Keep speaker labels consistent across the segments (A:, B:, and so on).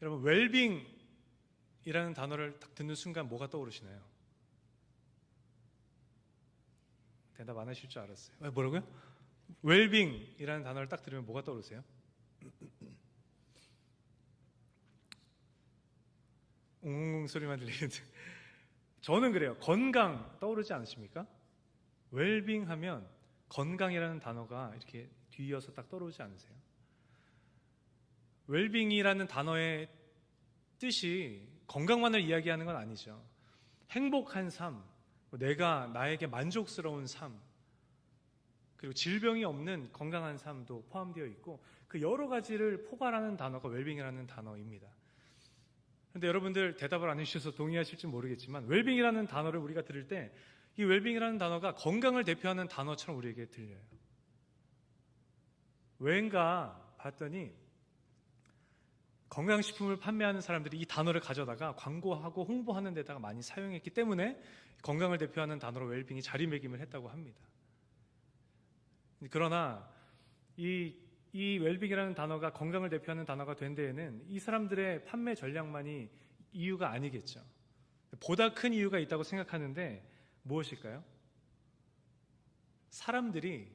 A: 여러분, 웰빙이라는 단어를 딱 듣는 순간 뭐가 떠오르시나요? 대답 안 하실 줄 알았어요. 뭐라고요? 웰빙이라는 단어를 딱 들으면 뭐가 떠오르세요? 웅웅 소리만 들리는데 저는 그래요. 건강 떠오르지 않으십니까? 웰빙 하면 건강이라는 단어가 이렇게 뒤이어서 딱 떠오르지 않으세요? 웰빙이라는 단어의 뜻이 건강만을 이야기하는 건 아니죠. 행복한 삶, 내가 나에게 만족스러운 삶, 그리고 질병이 없는 건강한 삶도 포함되어 있고 그 여러 가지를 포괄하는 단어가 웰빙이라는 단어입니다. 그런데 여러분들 대답을 안 해주셔서 동의하실지 모르겠지만 웰빙이라는 단어를 우리가 들을 때 이 웰빙이라는 단어가 건강을 대표하는 단어처럼 우리에게 들려요. 왜인가 봤더니 건강식품을 판매하는 사람들이 이 단어를 가져다가 광고하고 홍보하는 데다가 많이 사용했기 때문에 건강을 대표하는 단어로 웰빙이 자리매김을 했다고 합니다. 그러나 이 웰빙이라는 단어가 건강을 대표하는 단어가 된 데에는 이 사람들의 판매 전략만이 이유가 아니겠죠. 보다 큰 이유가 있다고 생각하는데 무엇일까요? 사람들이,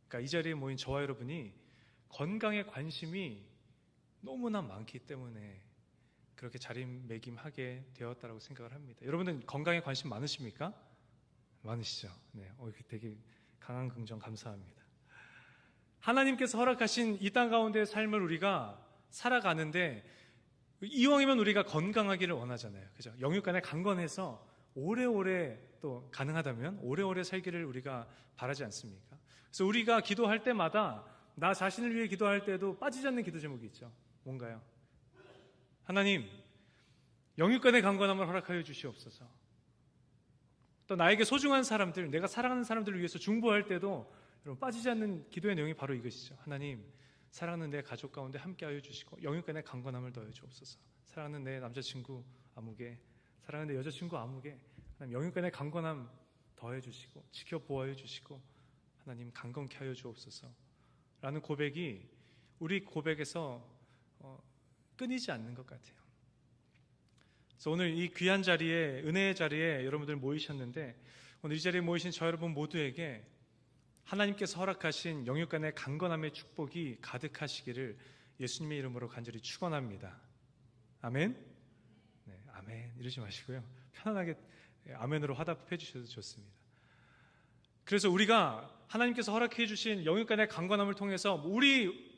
A: 그러니까 이 자리에 모인 저와 여러분이 건강에 관심이 너무나 많기 때문에 그렇게 자리매김하게 되었다고 생각을 합니다. 여러분은 건강에 관심 많으십니까? 많으시죠? 네, 되게 강한 긍정 감사합니다. 하나님께서 허락하신 이 땅 가운데의 삶을 우리가 살아가는데 이왕이면 우리가 건강하기를 원하잖아요. 그죠? 영육간에 강건해서 오래오래 또 가능하다면 오래오래 살기를 우리가 바라지 않습니까? 그래서 우리가 기도할 때마다 나 자신을 위해 기도할 때도 빠지지 않는 기도 제목이 있죠. 뭔가요? 하나님, 영육간의 강건함을 허락하여 주시옵소서. 또 나에게 소중한 사람들, 내가 사랑하는 사람들을 위해서 중보할 때도 여러분 빠지지 않는 기도의 내용이 바로 이것이죠. 하나님, 사랑하는 내 가족 가운데 함께하여 주시고 영육간의 강건함을 더해 주옵소서. 사랑하는 내 남자친구 아무개, 사랑하는 내 여자친구 아무개, 하나님 영육간의 강건함 더해 주시고 지켜보아해 주시고 하나님 강건케 하여 주옵소서 라는 고백이 우리 고백에서 끊이지 않는 것 같아요. 그래서 오늘 이 귀한 자리에, 은혜의 자리에 여러분들 모이셨는데 오늘 이 자리에 모이신 저 여러분 모두에게 하나님께서 허락하신 영육간의 강건함의 축복이 가득하시기를 예수님의 이름으로 간절히 축원합니다. 아멘? 네, 아멘 이러지 마시고요. 편안하게 아멘으로 화답해 주셔도 좋습니다. 그래서 우리가 하나님께서 허락해 주신 영육간의 강건함을 통해서 우리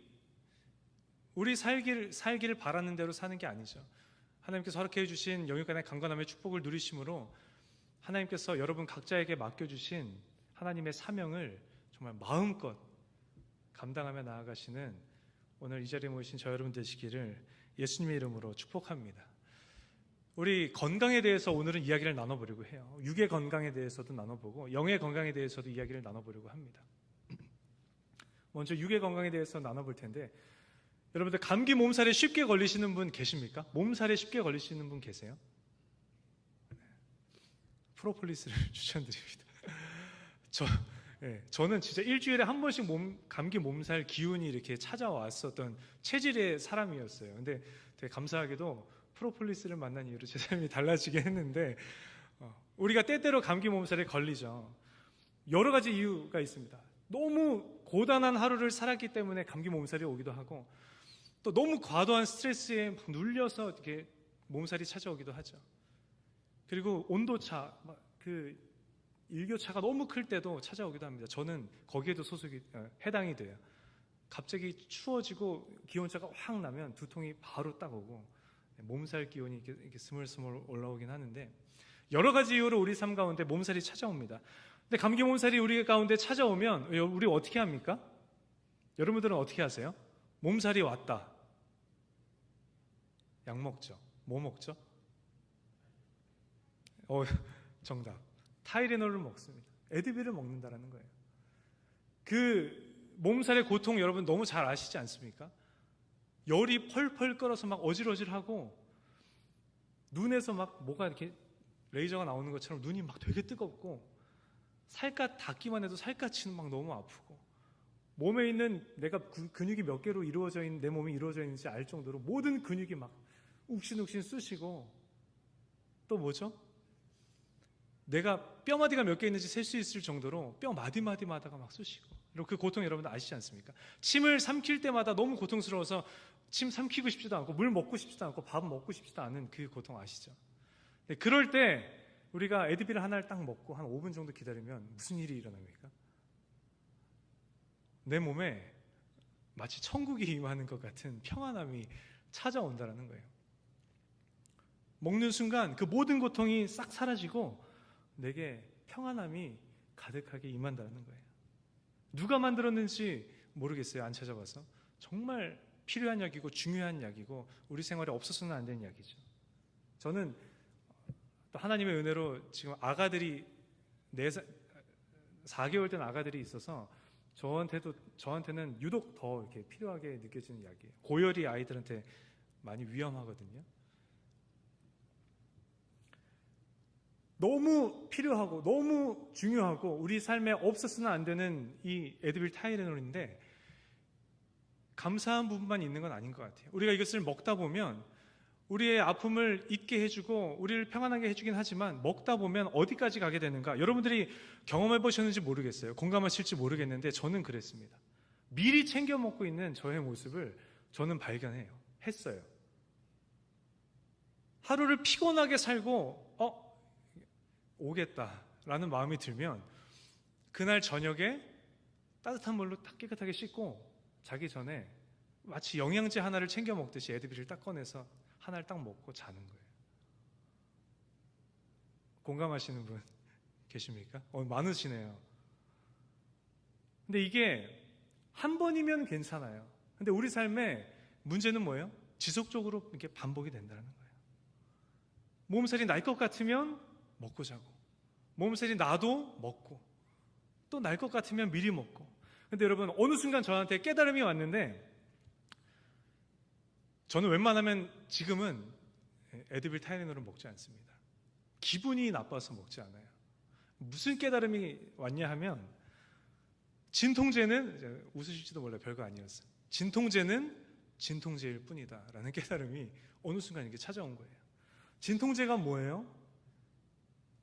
A: 살기를 바라는 대로 사는 게 아니죠. 하나님께서 허락해 주신 영육간의 강건함의 축복을 누리심으로 하나님께서 여러분 각자에게 맡겨주신 하나님의 사명을 정말 마음껏 감당하며 나아가시는 오늘 이 자리에 모이신 저 여러분 되시기를 예수님의 이름으로 축복합니다. 우리 건강에 대해서 오늘은 이야기를 나눠보려고 해요. 육의 건강에 대해서도 나눠보고 영의 건강에 대해서도 이야기를 나눠보려고 합니다. 먼저 육의 건강에 대해서 나눠볼 텐데 여러분들 감기 몸살에 쉽게 걸리시는 분 계십니까? 몸살에 쉽게 걸리시는 분 계세요? 프로폴리스를 추천드립니다. 저는 진짜 일주일에 한 번씩 감기 몸살 기운이 이렇게 찾아왔었던 체질의 사람이었어요. 근데 되게 감사하게도 프로폴리스를 만난 이후로 제 삶이 달라지게 했는데 우리가 때때로 감기 몸살에 걸리죠. 여러 가지 이유가 있습니다. 너무 고단한 하루를 살았기 때문에 감기 몸살이 오기도 하고 또 너무 과도한 스트레스에 막 눌려서 이렇게 몸살이 찾아오기도 하죠. 그리고 온도차, 그 일교차가 너무 클 때도 찾아오기도 합니다. 저는 거기에도 해당이 돼요. 갑자기 추워지고 기온차가 확 나면 두통이 바로 딱 오고 몸살 기온이 이렇게 스물스물 올라오긴 하는데 여러 가지 이유로 우리 삶 가운데 몸살이 찾아옵니다. 근데 감기 몸살이 우리 가운데 찾아오면 우리 어떻게 합니까? 여러분들은 어떻게 하세요? 몸살이 왔다. 약 먹죠. 뭐 먹죠? 정답. 타이레놀을 먹습니다. 에드빌을 먹는다라는 거예요. 그 몸살의 고통 여러분 너무 잘 아시지 않습니까? 열이 펄펄 끓어서 막 어질어질하고 눈에서 막 뭐가 이렇게 레이저가 나오는 것처럼 눈이 막 되게 뜨겁고 살갗 닿기만 해도 살갗이 막 너무 아프고 몸에 있는 내가 근육이 몇 개로 이루어져 있는 내 몸이 이루어져 있는지 알 정도로 모든 근육이 막 욱신욱신 쑤시고, 또 뭐죠? 내가 뼈마디가 몇 개 있는지 셀 수 있을 정도로 뼈 마디마디마다가 막 쑤시고, 그리고 그 고통 여러분들 아시지 않습니까? 침을 삼킬 때마다 너무 고통스러워서 침 삼키고 싶지도 않고 물 먹고 싶지도 않고 밥 먹고 싶지도 않은 그 고통 아시죠? 그럴 때 우리가 에드빌 하나를 딱 먹고 한 5분 정도 기다리면 무슨 일이 일어납니까? 내 몸에 마치 천국이 임하는 것 같은 평안함이 찾아온다는 거예요. 먹는 순간 그 모든 고통이 싹 사라지고 내게 평안함이 가득하게 임한다는 거예요. 누가 만들었는지 모르겠어요. 안 찾아봐서. 정말 필요한 약이고 중요한 약이고 우리 생활에 없어서는 안 되는 약이죠. 저는 또 하나님의 은혜로 지금 아가들이 4개월 된 아가들이 있어서 저한테는 유독 더 이렇게 필요하게 느껴지는 약이에요. 고열이 아이들한테 많이 위험하거든요. 너무 필요하고 너무 중요하고 우리 삶에 없었으면 안 되는 이 에드빌 타이레놀인데 감사한 부분만 있는 건 아닌 것 같아요. 우리가 이것을 먹다 보면 우리의 아픔을 잊게 해주고 우리를 평안하게 해주긴 하지만 먹다 보면 어디까지 가게 되는가? 여러분들이 경험해 보셨는지 모르겠어요. 공감하실지 모르겠는데 저는 그랬습니다. 미리 챙겨 먹고 있는 저의 모습을 저는 했어요. 하루를 피곤하게 살고 오겠다라는 마음이 들면 그날 저녁에 따뜻한 물로 딱 깨끗하게 씻고 자기 전에 마치 영양제 하나를 챙겨 먹듯이 에드빌을 딱 꺼내서 하나를 딱 먹고 자는 거예요. 공감하시는 분 계십니까? 많으시네요. 근데 이게 한 번이면 괜찮아요. 근데 우리 삶의 문제는 뭐예요? 지속적으로 이렇게 반복이 된다는 거예요. 몸살이 날 것 같으면 먹고 자고, 몸살이 나도 먹고, 또 날 것 같으면 미리 먹고. 근데 여러분, 어느 순간 저한테 깨달음이 왔는데 저는 웬만하면 지금은 에드빌 타이레놀을 먹지 않습니다. 기분이 나빠서 먹지 않아요. 무슨 깨달음이 왔냐 하면 진통제는, 웃으실지도 몰라요. 별거 아니었어요. 진통제는 진통제일 뿐이다 라는 깨달음이 어느 순간 이렇게 찾아온 거예요. 진통제가 뭐예요?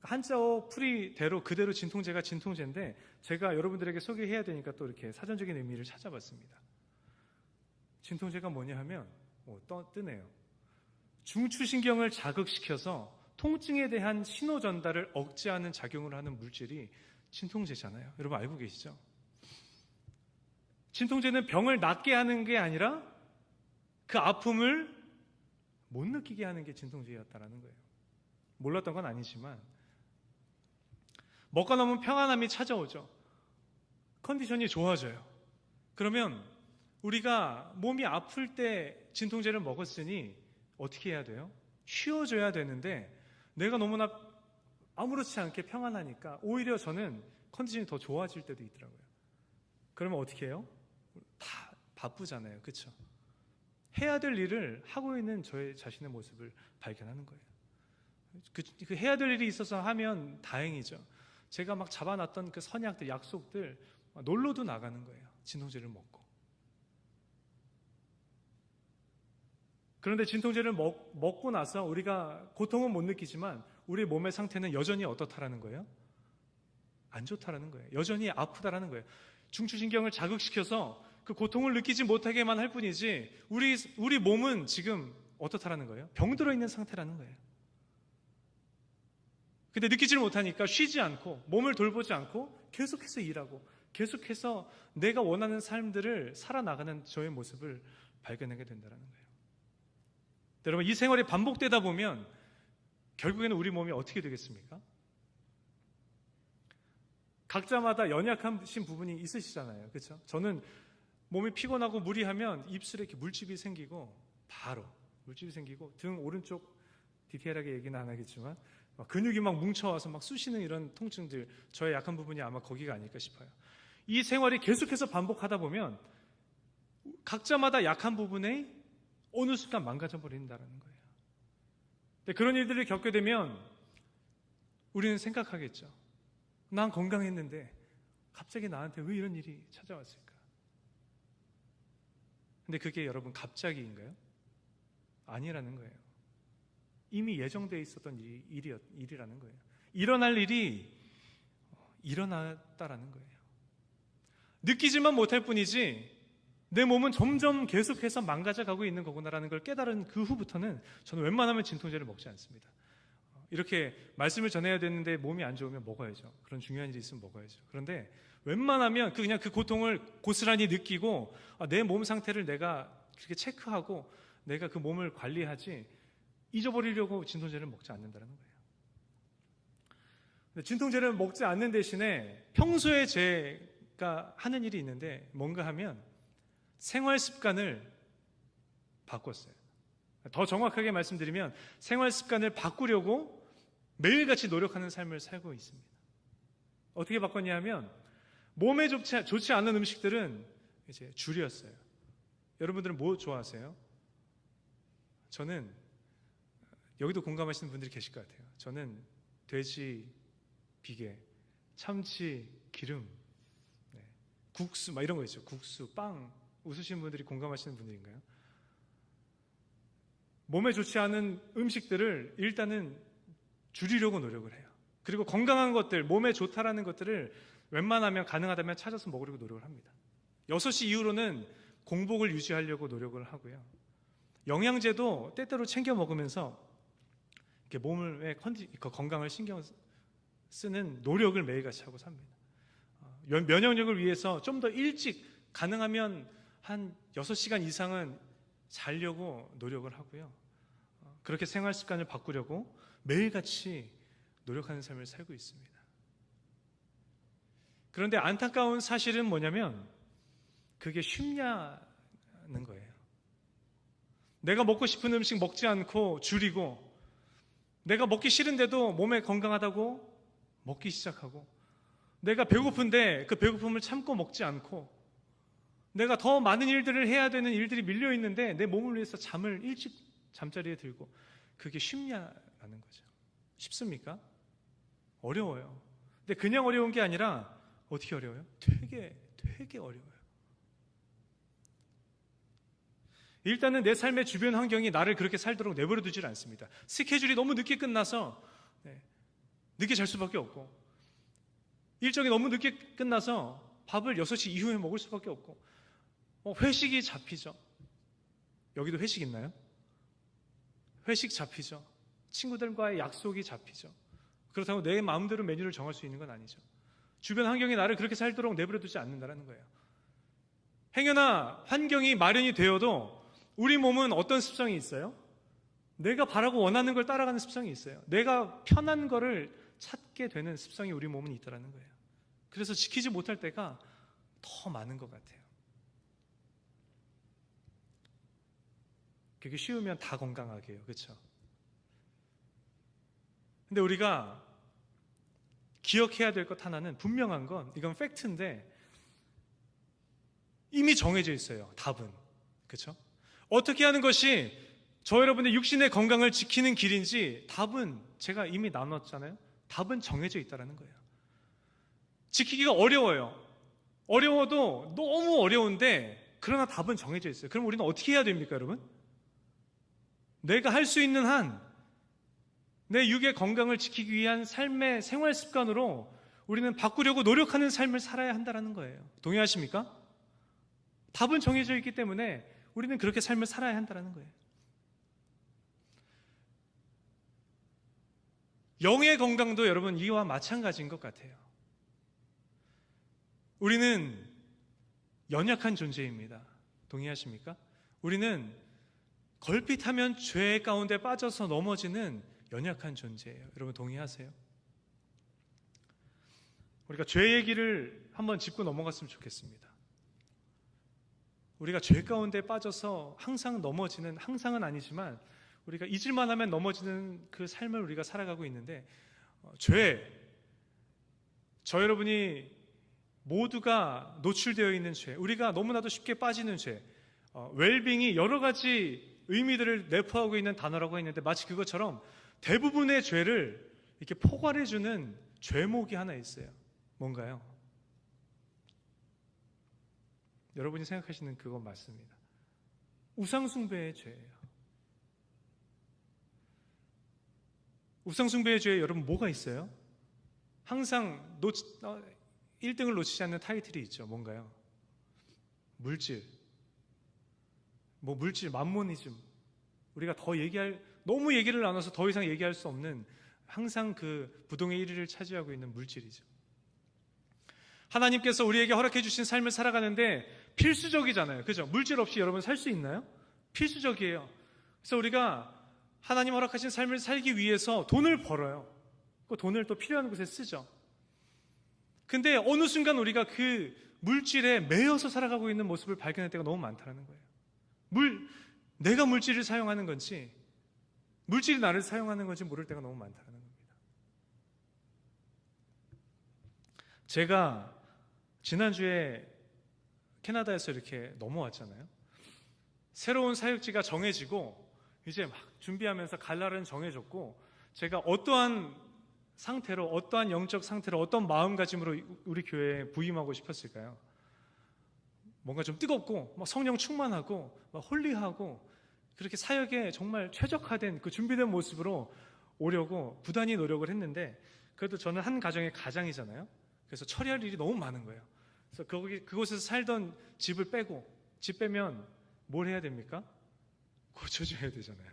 A: 한자어 풀이대로 그대로 진통제가 진통제인데 제가 여러분들에게 소개해야 되니까 또 이렇게 사전적인 의미를 찾아봤습니다. 진통제가 뭐냐 하면 뜨네요. 중추신경을 자극시켜서 통증에 대한 신호 전달을 억제하는 작용을 하는 물질이 진통제잖아요. 여러분 알고 계시죠? 진통제는 병을 낫게 하는 게 아니라 그 아픔을 못 느끼게 하는 게 진통제였다는 거예요. 몰랐던 건 아니지만 먹고 나면 평안함이 찾아오죠. 컨디션이 좋아져요. 그러면 우리가 몸이 아플 때 진통제를 먹었으니 어떻게 해야 돼요? 쉬어줘야 되는데 내가 너무나 아무렇지 않게 평안하니까 오히려 저는 컨디션이 더 좋아질 때도 있더라고요. 그러면 어떻게 해요? 다 바쁘잖아요. 그렇죠? 해야 될 일을 하고 있는 저의 자신의 모습을 발견하는 거예요. 그 해야 될 일이 있어서 하면 다행이죠. 제가 막 잡아놨던 그 선약들, 약속들 놀러도 나가는 거예요. 진통제를 먹고. 그런데 진통제를 먹고 나서 우리가 고통은 못 느끼지만 우리 몸의 상태는 여전히 어떻다라는 거예요? 안 좋다라는 거예요. 여전히 아프다라는 거예요. 중추신경을 자극시켜서 그 고통을 느끼지 못하게만 할 뿐이지 우리 몸은 지금 어떻다라는 거예요? 병들어 있는 상태라는 거예요. 근데 느끼지를 못하니까 쉬지 않고 몸을 돌보지 않고 계속해서 일하고 계속해서 내가 원하는 삶들을 살아나가는 저의 모습을 발견하게 된다는 거예요. 여러분, 이 생활이 반복되다 보면 결국에는 우리 몸이 어떻게 되겠습니까? 각자마다 연약하신 부분이 있으시잖아요. 그렇죠? 저는 몸이 피곤하고 무리하면 입술에 이렇게 물집이 생기고 바로 물집이 생기고 등 오른쪽 디테일하게 얘기는 안 하겠지만 근육이 막 뭉쳐와서 막 쑤시는 이런 통증들, 저의 약한 부분이 아마 거기가 아닐까 싶어요. 이 생활이 계속해서 반복하다 보면 각자마다 약한 부분에 어느 순간 망가져 버린다는 거예요. 근데 그런 일들을 겪게 되면 우리는 생각하겠죠. 난 건강했는데 갑자기 나한테 왜 이런 일이 찾아왔을까? 근데 그게 여러분 갑자기인가요? 아니라는 거예요. 이미 예정되어 있었던 일이라는 거예요. 일어날 일이 일어났다라는 거예요. 느끼지만 못할 뿐이지 내 몸은 점점 계속해서 망가져가고 있는 거구나라는 걸 깨달은 그 후부터는 저는 웬만하면 진통제를 먹지 않습니다. 이렇게 말씀을 전해야 되는데 몸이 안 좋으면 먹어야죠. 그런 중요한 일이 있으면 먹어야죠. 그런데 웬만하면 그냥 그 고통을 고스란히 느끼고 내 몸 상태를 내가 그렇게 체크하고 내가 그 몸을 관리하지 잊어버리려고 진통제를 먹지 않는다는 거예요. 근데 진통제를 먹지 않는 대신에 평소에 제가 하는 일이 있는데 뭔가 하면 생활 습관을 바꿨어요. 더 정확하게 말씀드리면 생활 습관을 바꾸려고 매일같이 노력하는 삶을 살고 있습니다. 어떻게 바꿨냐 하면 몸에 좋지 않은 음식들은 이제 줄였어요. 여러분들은 뭐 좋아하세요? 저는 여기도 공감하시는 분들이 계실 것 같아요. 저는 돼지 비계, 참치, 기름, 국수 막 이런 거 있죠. 국수, 빵. 웃으시는 분들이 공감하시는 분들인가요? 몸에 좋지 않은 음식들을 일단은 줄이려고 노력을 해요. 그리고 건강한 것들, 몸에 좋다라는 것들을 웬만하면 가능하다면 찾아서 먹으려고 노력을 합니다. 6시 이후로는 공복을 유지하려고 노력을 하고요. 영양제도 때때로 챙겨 먹으면서 이렇게 몸의 건강을 신경 쓰는 노력을 매일같이 하고 삽니다. 면역력을 위해서 좀 더 일찍 가능하면 한 6시간 이상은 자려고 노력을 하고요. 그렇게 생활 습관을 바꾸려고 매일같이 노력하는 삶을 살고 있습니다. 그런데 안타까운 사실은 뭐냐면 그게 쉽냐는 거예요. 내가 먹고 싶은 음식 먹지 않고 줄이고 내가 먹기 싫은데도 몸에 건강하다고 먹기 시작하고 내가 배고픈데 그 배고픔을 참고 먹지 않고 내가 더 많은 일들을 해야 되는 일들이 밀려 있는데 내 몸을 위해서 잠을 일찍 잠자리에 들고 그게 쉽냐라는 거죠. 쉽습니까? 어려워요. 근데 그냥 어려운 게 아니라 어떻게 어려워요? 되게 어려워요. 일단은 내 삶의 주변 환경이 나를 그렇게 살도록 내버려 두질 않습니다. 스케줄이 너무 늦게 끝나서 늦게 잘 수밖에 없고 일정이 너무 늦게 끝나서 밥을 6시 이후에 먹을 수밖에 없고 회식이 잡히죠. 여기도 회식 있나요? 회식 잡히죠. 친구들과의 약속이 잡히죠. 그렇다고 내 마음대로 메뉴를 정할 수 있는 건 아니죠. 주변 환경이 나를 그렇게 살도록 내버려 두지 않는다는 거예요. 행여나 환경이 마련이 되어도 우리 몸은 어떤 습성이 있어요? 내가 바라고 원하는 걸 따라가는 습성이 있어요. 내가 편한 거를 찾게 되는 습성이 우리 몸은 있다는 거예요. 그래서 지키지 못할 때가 더 많은 것 같아요. 그게 쉬우면 다 건강하게 해요. 그렇죠? 근데 우리가 기억해야 될 것 하나는 분명한 건 이건 팩트인데 이미 정해져 있어요. 답은. 그렇죠? 어떻게 하는 것이 저 여러분의 육신의 건강을 지키는 길인지 답은 제가 이미 나눴잖아요. 답은 정해져 있다는 거예요. 지키기가 어려워요. 어려워도 너무 어려운데 그러나 답은 정해져 있어요. 그럼 우리는 어떻게 해야 됩니까, 여러분? 내가 할 수 있는 한 내 육의 건강을 지키기 위한 삶의 생활 습관으로 우리는 바꾸려고 노력하는 삶을 살아야 한다는 거예요. 동의하십니까? 답은 정해져 있기 때문에 우리는 그렇게 삶을 살아야 한다는 거예요. 영의 건강도 여러분 이와 마찬가지인 것 같아요. 우리는 연약한 존재입니다. 동의하십니까? 우리는 걸핏하면 죄 가운데 빠져서 넘어지는 연약한 존재예요. 여러분 동의하세요? 우리가 죄 얘기를 한번 짚고 넘어갔으면 좋겠습니다. 우리가 죄 가운데 빠져서 항상 넘어지는, 항상은 아니지만 우리가 잊을만 하면 넘어지는 그 삶을 우리가 살아가고 있는데 저 여러분이 모두가 노출되어 있는 죄, 우리가 너무나도 쉽게 빠지는 죄, 웰빙이 여러 가지 의미들을 내포하고 있는 단어라고 했는데 마치 그것처럼 대부분의 죄를 이렇게 포괄해주는 죄목이 하나 있어요. 뭔가요? 여러분이 생각하시는 그건 맞습니다. 우상숭배의 죄예요. 우상숭배의 죄에 여러분 뭐가 있어요? 항상 1등을 놓치지 않는 타이틀이 있죠. 뭔가요? 물질, 물질, 맘모니즘. 우리가 너무 얘기를 나눠서 더 이상 얘기할 수 없는 항상 그 부동의 1위를 차지하고 있는 물질이죠. 하나님께서 우리에게 허락해 주신 삶을 살아가는데 필수적이잖아요. 그죠? 물질 없이 여러분 살 수 있나요? 필수적이에요. 그래서 우리가 하나님 허락하신 삶을 살기 위해서 돈을 벌어요. 그 돈을 또 필요한 곳에 쓰죠. 근데 어느 순간 우리가 그 물질에 매여서 살아가고 있는 모습을 발견할 때가 너무 많다는 거예요. 내가 물질을 사용하는 건지 물질이 나를 사용하는 건지 모를 때가 너무 많다는 겁니다. 제가 지난주에 캐나다에서 이렇게 넘어왔잖아요. 새로운 사역지가 정해지고 이제 막 준비하면서 갈 날은 정해졌고, 제가 어떠한 상태로, 어떠한 영적 상태로, 어떤 마음가짐으로 우리 교회에 부임하고 싶었을까요? 뭔가 좀 뜨겁고 막 성령 충만하고 막 홀리하고 그렇게 사역에 정말 최적화된 그 준비된 모습으로 오려고 부단히 노력을 했는데, 그래도 저는 한 가정의 가장이잖아요. 그래서 처리할 일이 너무 많은 거예요. 그래서 그곳에서 살던 집을 빼고, 집 빼면 뭘 해야 됩니까? 고쳐줘야 되잖아요.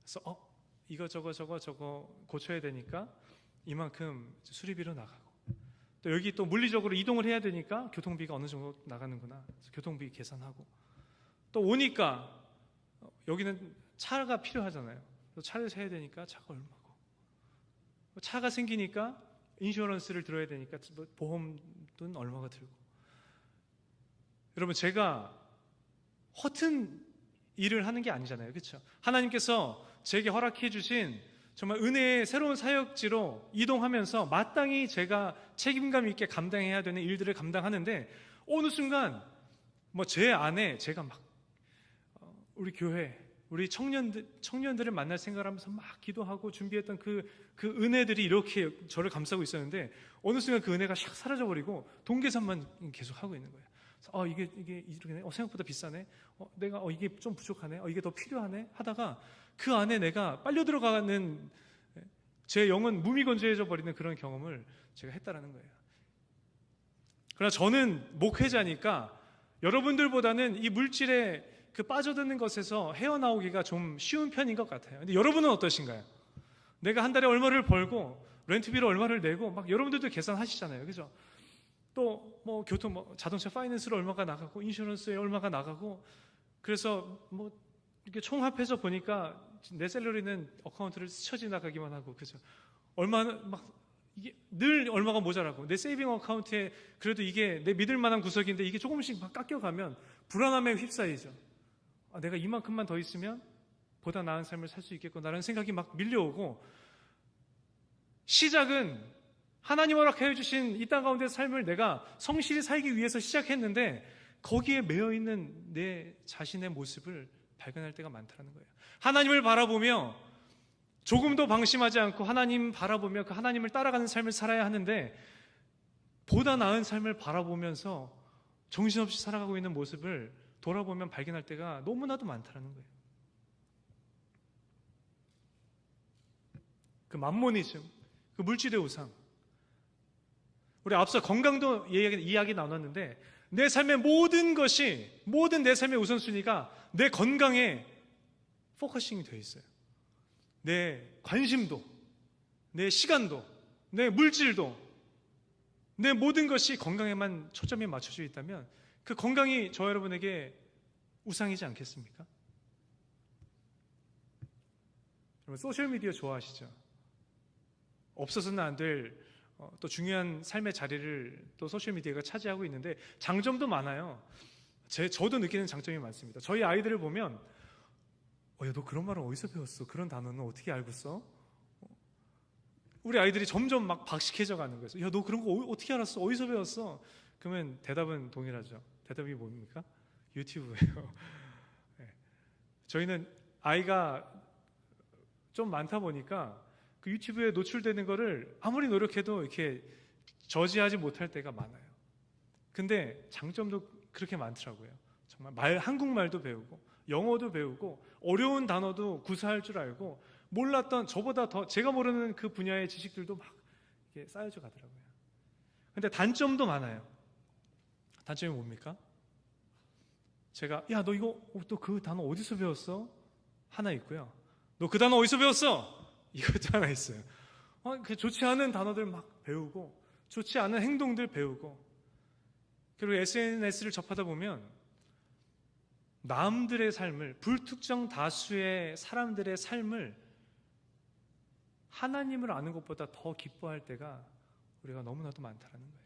A: 그래서 이거 저거 고쳐야 되니까 이만큼 수리비로 나가고, 또 여기 또 물리적으로 이동을 해야 되니까 교통비가 어느 정도 나가는구나. 그래서 교통비 계산하고, 또 오니까 여기는 차가 필요하잖아요. 차를 사야 되니까 차가 얼마고, 차가 생기니까 인슈런스를 들어야 되니까 보험돈 얼마가 들고. 여러분, 제가 허튼 일을 하는 게 아니잖아요. 그렇죠? 하나님께서 제게 허락해 주신 정말 은혜의 새로운 사역지로 이동하면서 마땅히 제가 책임감 있게 감당해야 되는 일들을 감당하는데, 어느 순간 제 안에 제가 막 우리 교회, 우리 청년들을 만날 생각을 하면서 막 기도하고 준비했던 그 은혜들이 이렇게 저를 감싸고 있었는데, 어느 순간 그 은혜가 샥 사라져버리고 돈 계산만 계속 하고 있는 거예요. 이게 이렇게 생각보다 비싸네. 내가 이게 좀 부족하네. 이게 더 필요하네. 하다가 그 안에 내가 빨려 들어가는, 제 영은 무미건조해져 버리는 그런 경험을 제가 했다라는 거예요. 그러나 저는 목회자니까 여러분들보다는 이 물질에 그 빠져드는 것에서 헤어나오기가 좀 쉬운 편인 것 같아요. 근데 여러분은 어떠신가요? 내가 한 달에 얼마를 벌고 렌트비를 얼마를 내고 막 여러분들도 계산하시잖아요. 그죠? 또 교통, 자동차 파이낸스로 얼마가 나가고 인슈런스에 얼마가 나가고, 그래서 이렇게 총합해서 보니까 내 샐러리는 어카운트를 스쳐 지나가기만 하고, 그죠? 얼마는 이게 늘 얼마가 모자라고, 내 세이빙 어카운트에 그래도 이게 내 믿을 만한 구석인데 이게 조금씩 막 깎여가면 불안함에 휩싸이죠. 내가 이만큼만 더 있으면 보다 나은 삶을 살 수 있겠구나라는 생각이 막 밀려오고, 시작은 하나님 허락해 주신 이 땅 가운데 삶을 내가 성실히 살기 위해서 시작했는데, 거기에 매여있는 내 자신의 모습을 발견할 때가 많다는 거예요. 하나님을 바라보며 조금도 방심하지 않고 하나님 바라보며 그 하나님을 따라가는 삶을 살아야 하는데, 보다 나은 삶을 바라보면서 정신없이 살아가고 있는 모습을 돌아보면 발견할 때가 너무나도 많다는 거예요. 그 맘모니즘, 그 물질의 우상. 우리 앞서 건강도 이야기 나눴는데, 내 삶의 모든 내 삶의 우선순위가 내 건강에 포커싱이 되어 있어요. 내 관심도, 내 시간도, 내 물질도, 내 모든 것이 건강에만 초점이 맞춰져 있다면 그 건강이 저 여러분에게 우상이지 않겠습니까? 여러분, 소셜미디어 좋아하시죠? 없어서는 안 될 또 중요한 삶의 자리를 또 소셜미디어가 차지하고 있는데, 장점도 많아요. 저도 느끼는 장점이 많습니다. 저희 아이들을 보면 야, 너 그런 말은 어디서 배웠어? 그런 단어는 어떻게 알고 써? 우리 아이들이 점점 막 박식해져 가는 거예요. 야, 너 그런 거 어떻게 알았어? 어디서 배웠어? 그러면 대답은 동일하죠. 대답이 뭡니까? 유튜브예요. 네. 저희는 아이가 좀 많다 보니까 그 유튜브에 노출되는 거를 아무리 노력해도 이렇게 저지하지 못할 때가 많아요. 근데 장점도 그렇게 많더라고요. 정말 한국말도 배우고 영어도 배우고 어려운 단어도 구사할 줄 알고 몰랐던 저보다 더 제가 모르는 그 분야의 지식들도 막 이렇게 쌓여져 가더라고요. 근데 단점도 많아요. 단점이 뭡니까? 제가 야, 너 이거 또 그 단어 어디서 배웠어? 하나 있고요. 너 그 단어 어디서 배웠어? 이것도 하나 있어요. 그 좋지 않은 단어들 막 배우고 좋지 않은 행동들 배우고 그리고 SNS를 접하다 보면 남들의 삶을 불특정 다수의 사람들의 삶을 하나님을 아는 것보다 더 기뻐할 때가 우리가 너무나도 많다는 거예요.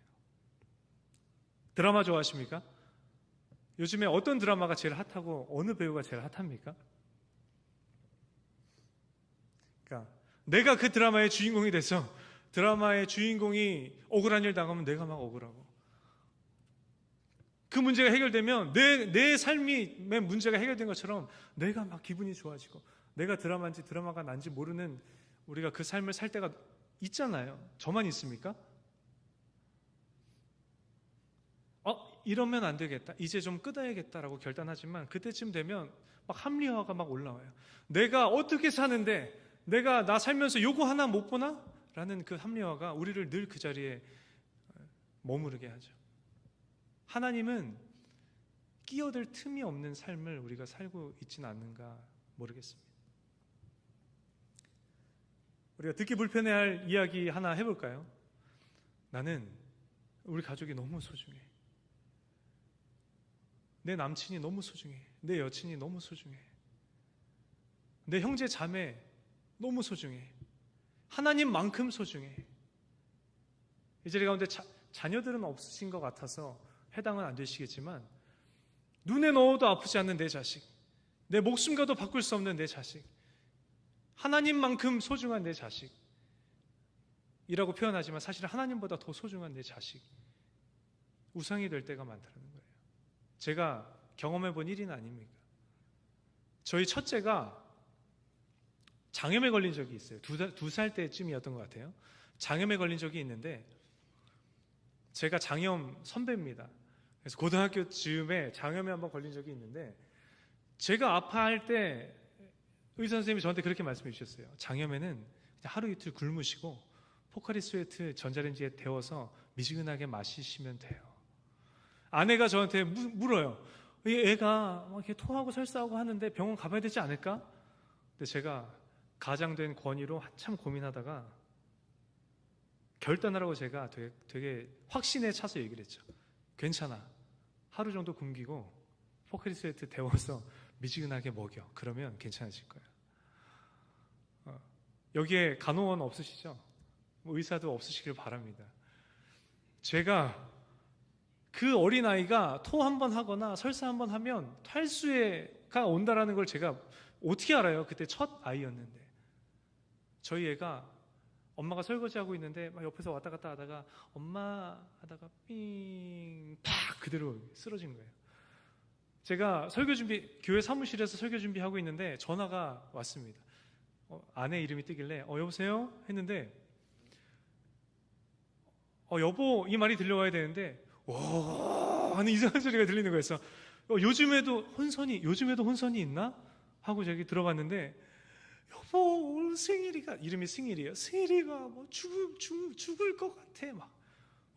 A: 드라마 좋아하십니까? 요즘에 어떤 드라마가 제일 핫하고 어느 배우가 제일 핫합니까? 그러니까 내가 그 드라마의 주인공이 돼서 드라마의 주인공이 억울한 일 당하면 내가 막 억울하고 그 문제가 해결되면 내 삶이 문제가 해결된 것처럼 내가 막 기분이 좋아지고 내가 드라마인지 드라마가 난지 모르는 우리가 그 삶을 살 때가 있잖아요. 저만 있습니까? 이러면 안 되겠다. 이제 좀 끊어야겠다라고 결단하지만 그때쯤 되면 막 합리화가 막 올라와요. 내가 어떻게 사는데 내가 나 살면서 요거 하나 못 보나? 라는 그 합리화가 우리를 늘 그 자리에 머무르게 하죠. 하나님은 끼어들 틈이 없는 삶을 우리가 살고 있지는 않는가 모르겠습니다. 우리가 듣기 불편해할 이야기 하나 해볼까요? 나는 우리 가족이 너무 소중해. 내 남친이 너무 소중해. 내 여친이 너무 소중해. 내 형제 자매 너무 소중해. 하나님만큼 소중해. 이 자리 가운데 자녀들은 없으신 것 같아서 해당은 안 되시겠지만 눈에 넣어도 아프지 않는 내 자식, 내 목숨과도 바꿀 수 없는 내 자식, 하나님만큼 소중한 내 자식이라고 표현하지만 사실 하나님보다 더 소중한 내 자식, 우상이 될 때가 많다는 거예요. 제가 경험해 본 일은 아닙니까? 저희 첫째가 장염에 걸린 적이 있어요. 두 살 때쯤이었던 것 같아요. 장염에 걸린 적이 있는데 제가 장염 선배입니다. 그래서 고등학교 즈음에 장염에 한번 걸린 적이 있는데 제가 아파할 때 의사 선생님이 저한테 그렇게 말씀해 주셨어요. 장염에는 그냥 하루 이틀 굶으시고 포카리 스웨트 전자레인지에 데워서 미지근하게 마시시면 돼요. 아내가 저한테 물어요. 애가 막 이렇게 토하고 설사하고 하는데 병원 가봐야 되지 않을까? 근데 제가 가장된 권위로 한참 고민하다가 결단하라고 제가 되게 확신에 차서 얘기를 했죠. 괜찮아. 하루 정도 굶기고 포카리 스웨트 데워서 미지근하게 먹여. 그러면 괜찮아질 거야. 여기에 간호원 없으시죠? 의사도 없으시길 바랍니다. 제가 그 어린아이가 토 한 번 하거나 설사 한 번 하면 탈수가 온다라는 걸 제가 어떻게 알아요? 그때 첫 아이였는데. 저희 애가 엄마가 설거지하고 있는데 막 옆에서 왔다 갔다 하다가 엄마 하다가 삥 팍 그대로 쓰러진 거예요. 제가 교회 사무실에서 설교 준비하고 있는데 전화가 왔습니다. 아내 이름이 뜨길래 여보세요? 했는데 여보 이 말이 들려와야 되는데 오 하는 이상한 소리가 들리는 거였어. 요즘에도 혼선이 있나? 하고 저기 들어봤는데 여보 오늘 승일이가 이름이 승일이에요. 승일이가 뭐 죽을 것 같아 막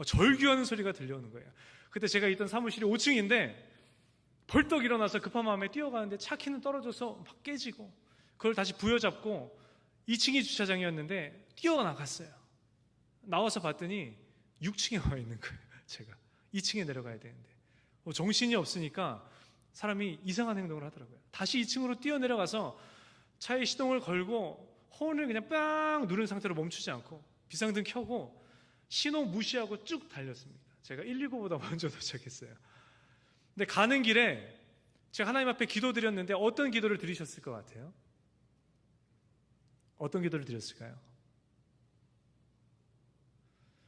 A: 절규하는 소리가 들려오는 거예요. 그때 제가 있던 사무실이 5층인데 벌떡 일어나서 급한 마음에 뛰어가는데 차 키는 떨어져서 막 깨지고 그걸 다시 부여잡고 2층이 주차장이었는데 뛰어나갔어요. 나와서 봤더니 6층에 와 있는 거예요. 제가 2층에 내려가야 되는데 정신이 없으니까 사람이 이상한 행동을 하더라고요. 다시 2층으로 뛰어내려가서 차에 시동을 걸고 혼을 그냥 빵 누른 상태로 멈추지 않고 비상등 켜고 신호 무시하고 쭉 달렸습니다. 제가 119보다 먼저 도착했어요. 근데 가는 길에 제가 하나님 앞에 기도드렸는데 어떤 기도를 드리셨을 것 같아요? 어떤 기도를 드렸을까요?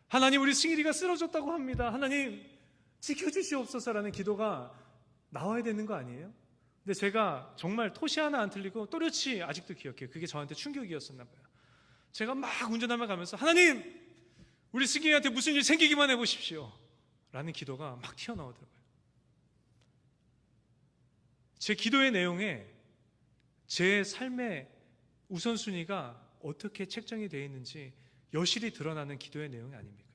A: 하나님 우리 승일이가 쓰러졌다고 합니다. 하나님 지켜주시옵소서라는 기도가 나와야 되는 거 아니에요? 근데 제가 정말 토시 하나 안 틀리고 또렷이 아직도 기억해요. 그게 저한테 충격이었었나 봐요. 제가 막 운전하며 가면서 하나님 우리 승일이한테 무슨 일 생기기만 해보십시오 라는 기도가 막 튀어나오더라고요. 제 기도의 내용에 제 삶의 우선순위가 어떻게 책정이 되어 있는지 여실히 드러나는 기도의 내용이 아닙니까?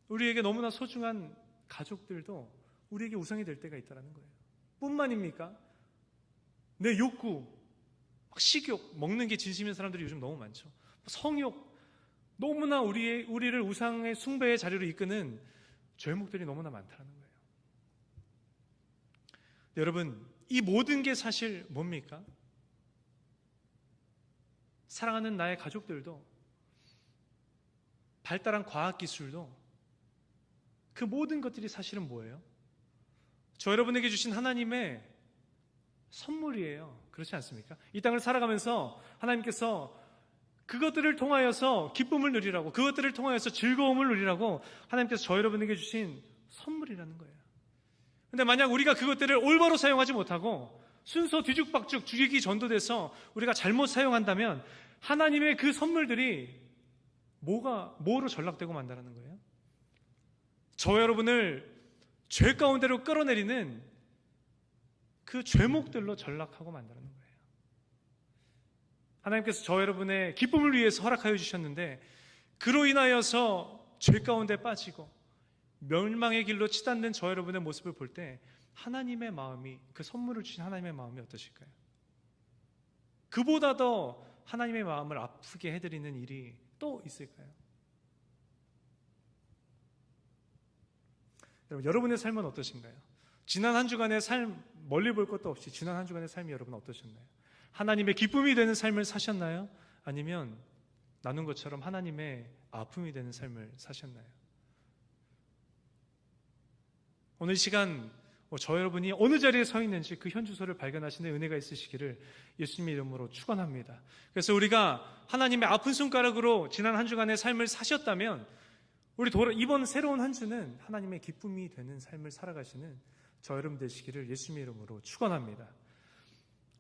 A: 우리에게 너무나 소중한 가족들도 우리에게 우상이 될 때가 있다는 거예요. 뿐만입니까? 내 욕구, 식욕, 먹는 게 진심인 사람들이 요즘 너무 많죠. 성욕, 너무나 우리를 우상의 숭배의 자리로 이끄는 죄목들이 너무나 많다는 거예요. 여러분, 이 모든 게 사실 뭡니까? 사랑하는 나의 가족들도, 발달한 과학기술도, 그 모든 것들이 사실은 뭐예요? 저 여러분에게 주신 하나님의 선물이에요. 그렇지 않습니까? 이 땅을 살아가면서 하나님께서 그것들을 통하여서 기쁨을 누리라고, 그것들을 통하여서 즐거움을 누리라고 하나님께서 저 여러분에게 주신 선물이라는 거예요. 근데 만약 우리가 그것들을 올바로 사용하지 못하고 순서 뒤죽박죽 죽이기 전도돼서 우리가 잘못 사용한다면 하나님의 그 선물들이 뭐로 전락되고 만다라는 거예요? 저 여러분을 죄 가운데로 끌어내리는 그 죄목들로 전락하고 만다는 거예요. 하나님께서 저 여러분의 기쁨을 위해서 허락하여 주셨는데 그로 인하여서 죄 가운데 빠지고 멸망의 길로 치닫는 저 여러분의 모습을 볼 때 하나님의 마음이, 그 선물을 주신 하나님의 마음이 어떠실까요? 그보다 더 하나님의 마음을 아프게 해드리는 일이 또 있을까요? 여러분의 삶은 어떠신가요? 지난 한 주간의 삶, 멀리 볼 것도 없이 지난 한 주간의 삶이 여러분 어떠셨나요? 하나님의 기쁨이 되는 삶을 사셨나요? 아니면 나눈 것처럼 하나님의 아픔이 되는 삶을 사셨나요? 오늘 시간 저 여러분이 어느 자리에 서 있는지 그 현주소를 발견하시는 은혜가 있으시기를 예수님의 이름으로 축원합니다. 그래서 우리가 하나님의 아픈 손가락으로 지난 한 주간의 삶을 사셨다면 우리 이번 새로운 한 주는 하나님의 기쁨이 되는 삶을 살아가시는 저 여러분 되시기를 예수님의 이름으로 축원합니다.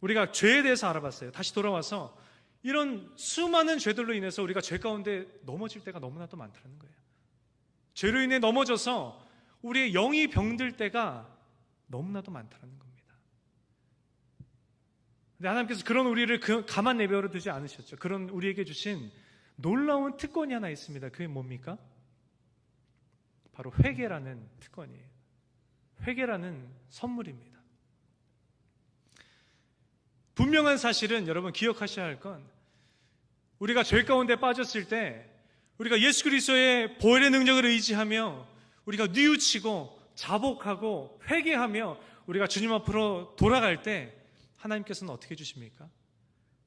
A: 우리가 죄에 대해서 알아봤어요. 다시 돌아와서 이런 수많은 죄들로 인해서 우리가 죄 가운데 넘어질 때가 너무나도 많다는 거예요. 죄로 인해 넘어져서 우리의 영이 병들 때가 너무나도 많다는 겁니다. 근데 하나님께서 그런 우리를 가만 내버려 두지 않으셨죠. 그런 우리에게 주신 놀라운 특권이 하나 있습니다. 그게 뭡니까? 바로 회개라는 특권이에요. 회개라는 선물입니다. 분명한 사실은 여러분 기억하셔야 할 건 우리가 죄 가운데 빠졌을 때 우리가 예수 그리스도의 보혈의 능력을 의지하며 우리가 뉘우치고 자복하고 회개하며 우리가 주님 앞으로 돌아갈 때 하나님께서는 어떻게 해주십니까?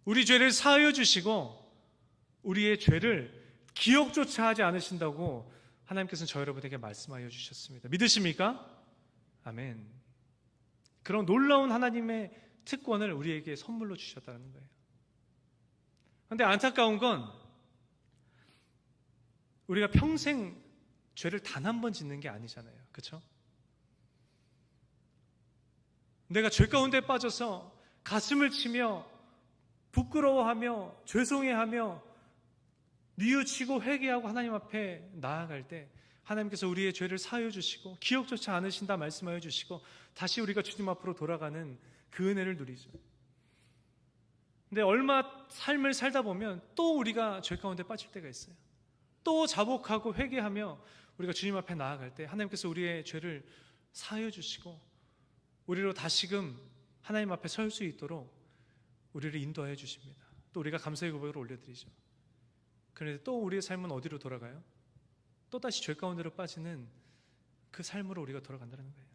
A: 우리 죄를 사하여 주시고 우리의 죄를 기억조차 하지 않으신다고 하나님께서는 저 여러분에게 말씀하여 주셨습니다. 믿으십니까? 아멘. 그런 놀라운 하나님의 특권을 우리에게 선물로 주셨다는 거예요. 그런데 안타까운 건 우리가 평생 죄를 단 한 번 짓는 게 아니잖아요. 그렇죠? 내가 죄 가운데 빠져서 가슴을 치며 부끄러워하며 죄송해하며 뉘우치고 회개하고 하나님 앞에 나아갈 때 하나님께서 우리의 죄를 사하여 주시고 기억조차 않으신다 말씀하여 주시고 다시 우리가 주님 앞으로 돌아가는 그 은혜를 누리죠. 근데 얼마 삶을 살다 보면 또 우리가 죄 가운데 빠질 때가 있어요. 또 자복하고 회개하며 우리가 주님 앞에 나아갈 때 하나님께서 우리의 죄를 사하여 주시고 우리로 다시금 하나님 앞에 설 수 있도록 우리를 인도하여 주십니다. 또 우리가 감사의 고백을 올려드리죠. 그런데 또 우리의 삶은 어디로 돌아가요? 또 다시 죄 가운데로 빠지는 그 삶으로 우리가 돌아간다는 거예요.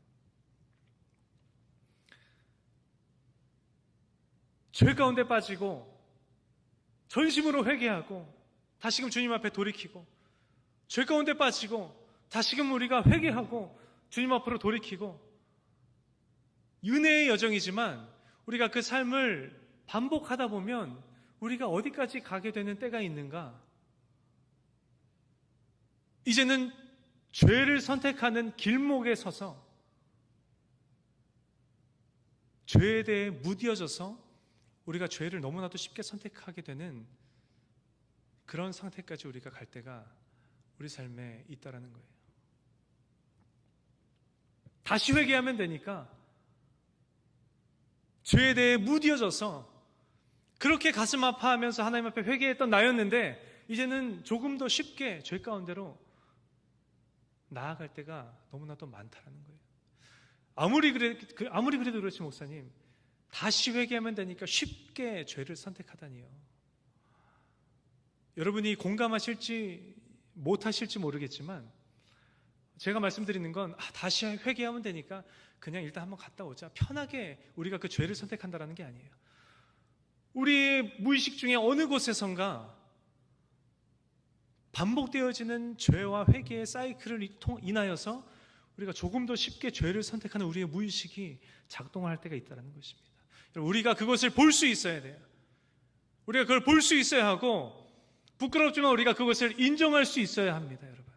A: 죄 가운데 빠지고 전심으로 회개하고 다시금 주님 앞에 돌이키고 죄 가운데 빠지고 다시금 우리가 회개하고 주님 앞으로 돌이키고 은혜의 여정이지만 우리가 그 삶을 반복하다 보면 우리가 어디까지 가게 되는 때가 있는가? 이제는 죄를 선택하는 길목에 서서 죄에 대해 무뎌져서 우리가 죄를 너무나도 쉽게 선택하게 되는 그런 상태까지 우리가 갈 때가 우리 삶에 있다라는 거예요. 다시 회개하면 되니까 죄에 대해 무뎌져서 그렇게 가슴 아파하면서 하나님 앞에 회개했던 나였는데 이제는 조금 더 쉽게 죄 가운데로 나아갈 때가 너무나도 많다는 거예요. 아무리 그래도 그렇지 목사님, 다시 회개하면 되니까 쉽게 죄를 선택하다니요. 여러분이 공감하실지 못하실지 모르겠지만 제가 말씀드리는 건 다시 회개하면 되니까 그냥 일단 한번 갔다 오자, 편하게 우리가 그 죄를 선택한다는 게 아니에요. 우리의 무의식 중에 어느 곳에선가 반복되어지는 죄와 회개의 사이클을 인하여서 우리가 조금 더 쉽게 죄를 선택하는 우리의 무의식이 작동할 때가 있다는 것입니다. 우리가 그것을 볼 수 있어야 돼요. 우리가 그걸 볼 수 있어야 하고, 부끄럽지만 우리가 그것을 인정할 수 있어야 합니다, 여러분.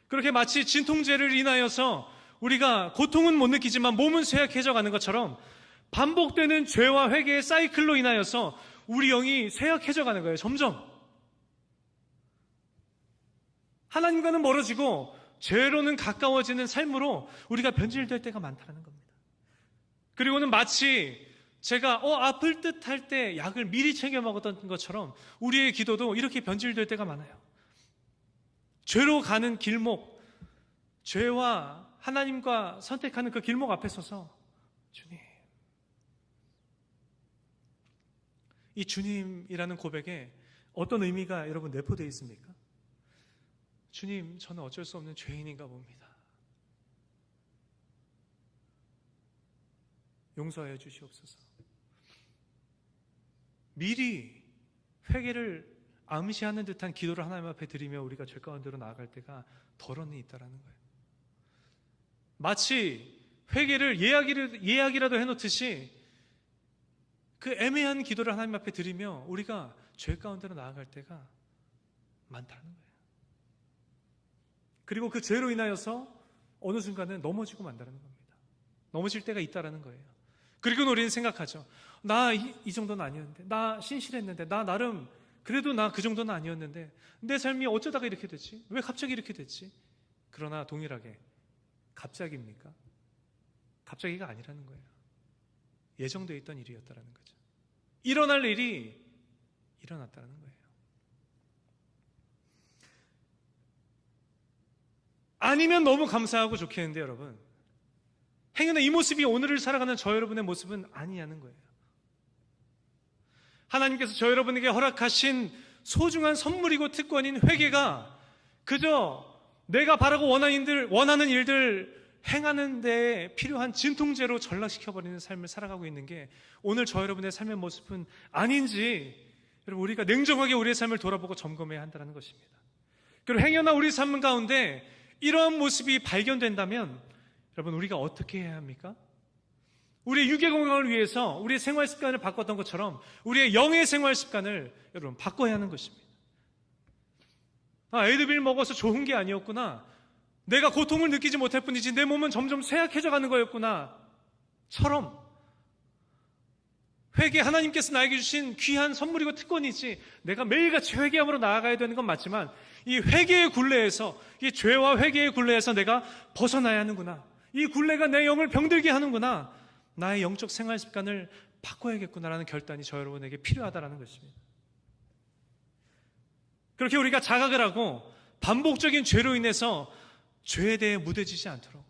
A: 그렇게 마치 진통제를 인하여서 우리가 고통은 못 느끼지만 몸은 쇠약해져 가는 것처럼 반복되는 죄와 회개의 사이클로 인하여서 우리 영이 쇠약해져 가는 거예요. 점점 하나님과는 멀어지고 죄로는 가까워지는 삶으로 우리가 변질될 때가 많다는 겁니다. 그리고는 마치 제가 아플 듯 할 때 약을 미리 챙겨 먹었던 것처럼 우리의 기도도 이렇게 변질될 때가 많아요. 죄로 가는 길목, 죄와 하나님과 선택하는 그 길목 앞에 서서 주님, 이 주님이라는 고백에 어떤 의미가 여러분 내포되어 있습니까? 주님, 저는 어쩔 수 없는 죄인인가 봅니다. 용서하여 주시옵소서. 미리 회개를 암시하는 듯한 기도를 하나님 앞에 드리며 우리가 죄 가운데로 나아갈 때가 덜어는 있다는 거예요. 마치 회개를 예약이라도 해놓듯이 그 애매한 기도를 하나님 앞에 드리며 우리가 죄 가운데로 나아갈 때가 많다는 거예요. 그리고 그 죄로 인하여서 어느 순간은 넘어지고 만다는 겁니다. 넘어질 때가 있다는 거예요. 그리고 우리는 생각하죠. 나 이 정도는 아니었는데, 나 신실했는데, 나 나름 그래도 나 그 정도는 아니었는데 내 삶이 어쩌다가 이렇게 됐지? 왜 갑자기 이렇게 됐지? 그러나 동일하게 갑자기입니까? 갑자기가 아니라는 거예요. 예정되어 있던 일이었다는 거죠. 일어날 일이 일어났다는 거예요. 아니면 너무 감사하고 좋겠는데 여러분, 행여나 이 모습이 오늘을 살아가는 저 여러분의 모습은 아니냐는 거예요. 하나님께서 저 여러분에게 허락하신 소중한 선물이고 특권인 회개가 그저 내가 바라고 원하는 일들 행하는 데 필요한 진통제로 전락시켜버리는 삶을 살아가고 있는 게 오늘 저 여러분의 삶의 모습은 아닌지, 여러분, 우리가 냉정하게 우리의 삶을 돌아보고 점검해야 한다는 것입니다. 그리고 행여나 우리 삶 가운데 이러한 모습이 발견된다면 여러분, 우리가 어떻게 해야 합니까? 우리의 육의 건강을 위해서 우리의 생활 습관을 바꿨던 것처럼 우리의 영의 생활 습관을 여러분 바꿔야 하는 것입니다. 에드빌 먹어서 좋은 게 아니었구나, 내가 고통을 느끼지 못할 뿐이지 내 몸은 점점 쇠약해져 가는 거였구나 처럼 회개, 하나님께서 나에게 주신 귀한 선물이고 특권이지 내가 매일같이 회개함으로 나아가야 되는 건 맞지만 이 회개의 굴레에서, 이 죄와 회개의 굴레에서 내가 벗어나야 하는구나, 이 굴레가 내 영을 병들게 하는구나, 나의 영적 생활 습관을 바꿔야겠구나라는 결단이 저 여러분에게 필요하다는 것입니다. 그렇게 우리가 자각을 하고 반복적인 죄로 인해서 죄에 대해 무뎌지지 않도록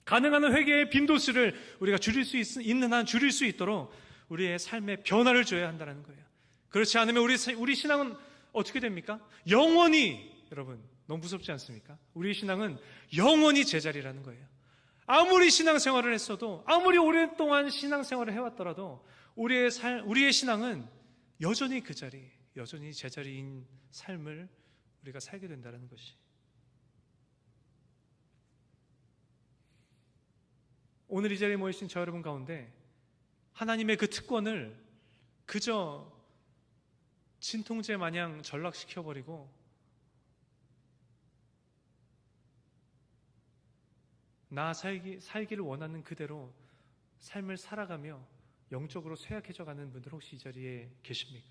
A: 가능한 한 회개의 빈도수를 우리가 줄일 수 있는 한 줄일 수 있도록 우리의 삶에 변화를 줘야 한다는 거예요. 그렇지 않으면 우리 신앙은 어떻게 됩니까? 영원히, 여러분 너무 무섭지 않습니까? 우리의 신앙은 영원히 제자리라는 거예요. 아무리 신앙생활을 했어도, 아무리 오랫동안 신앙생활을 해왔더라도 우리의 신앙은 여전히 그 자리, 여전히 제자리인 삶을 우리가 살게 된다는 것이, 오늘 이 자리에 모이신 저 여러분 가운데 하나님의 그 특권을 그저 진통제 마냥 전락시켜버리고 나 살기를 원하는 그대로 삶을 살아가며 영적으로 쇠약해져 가는 분들 혹시 이 자리에 계십니까?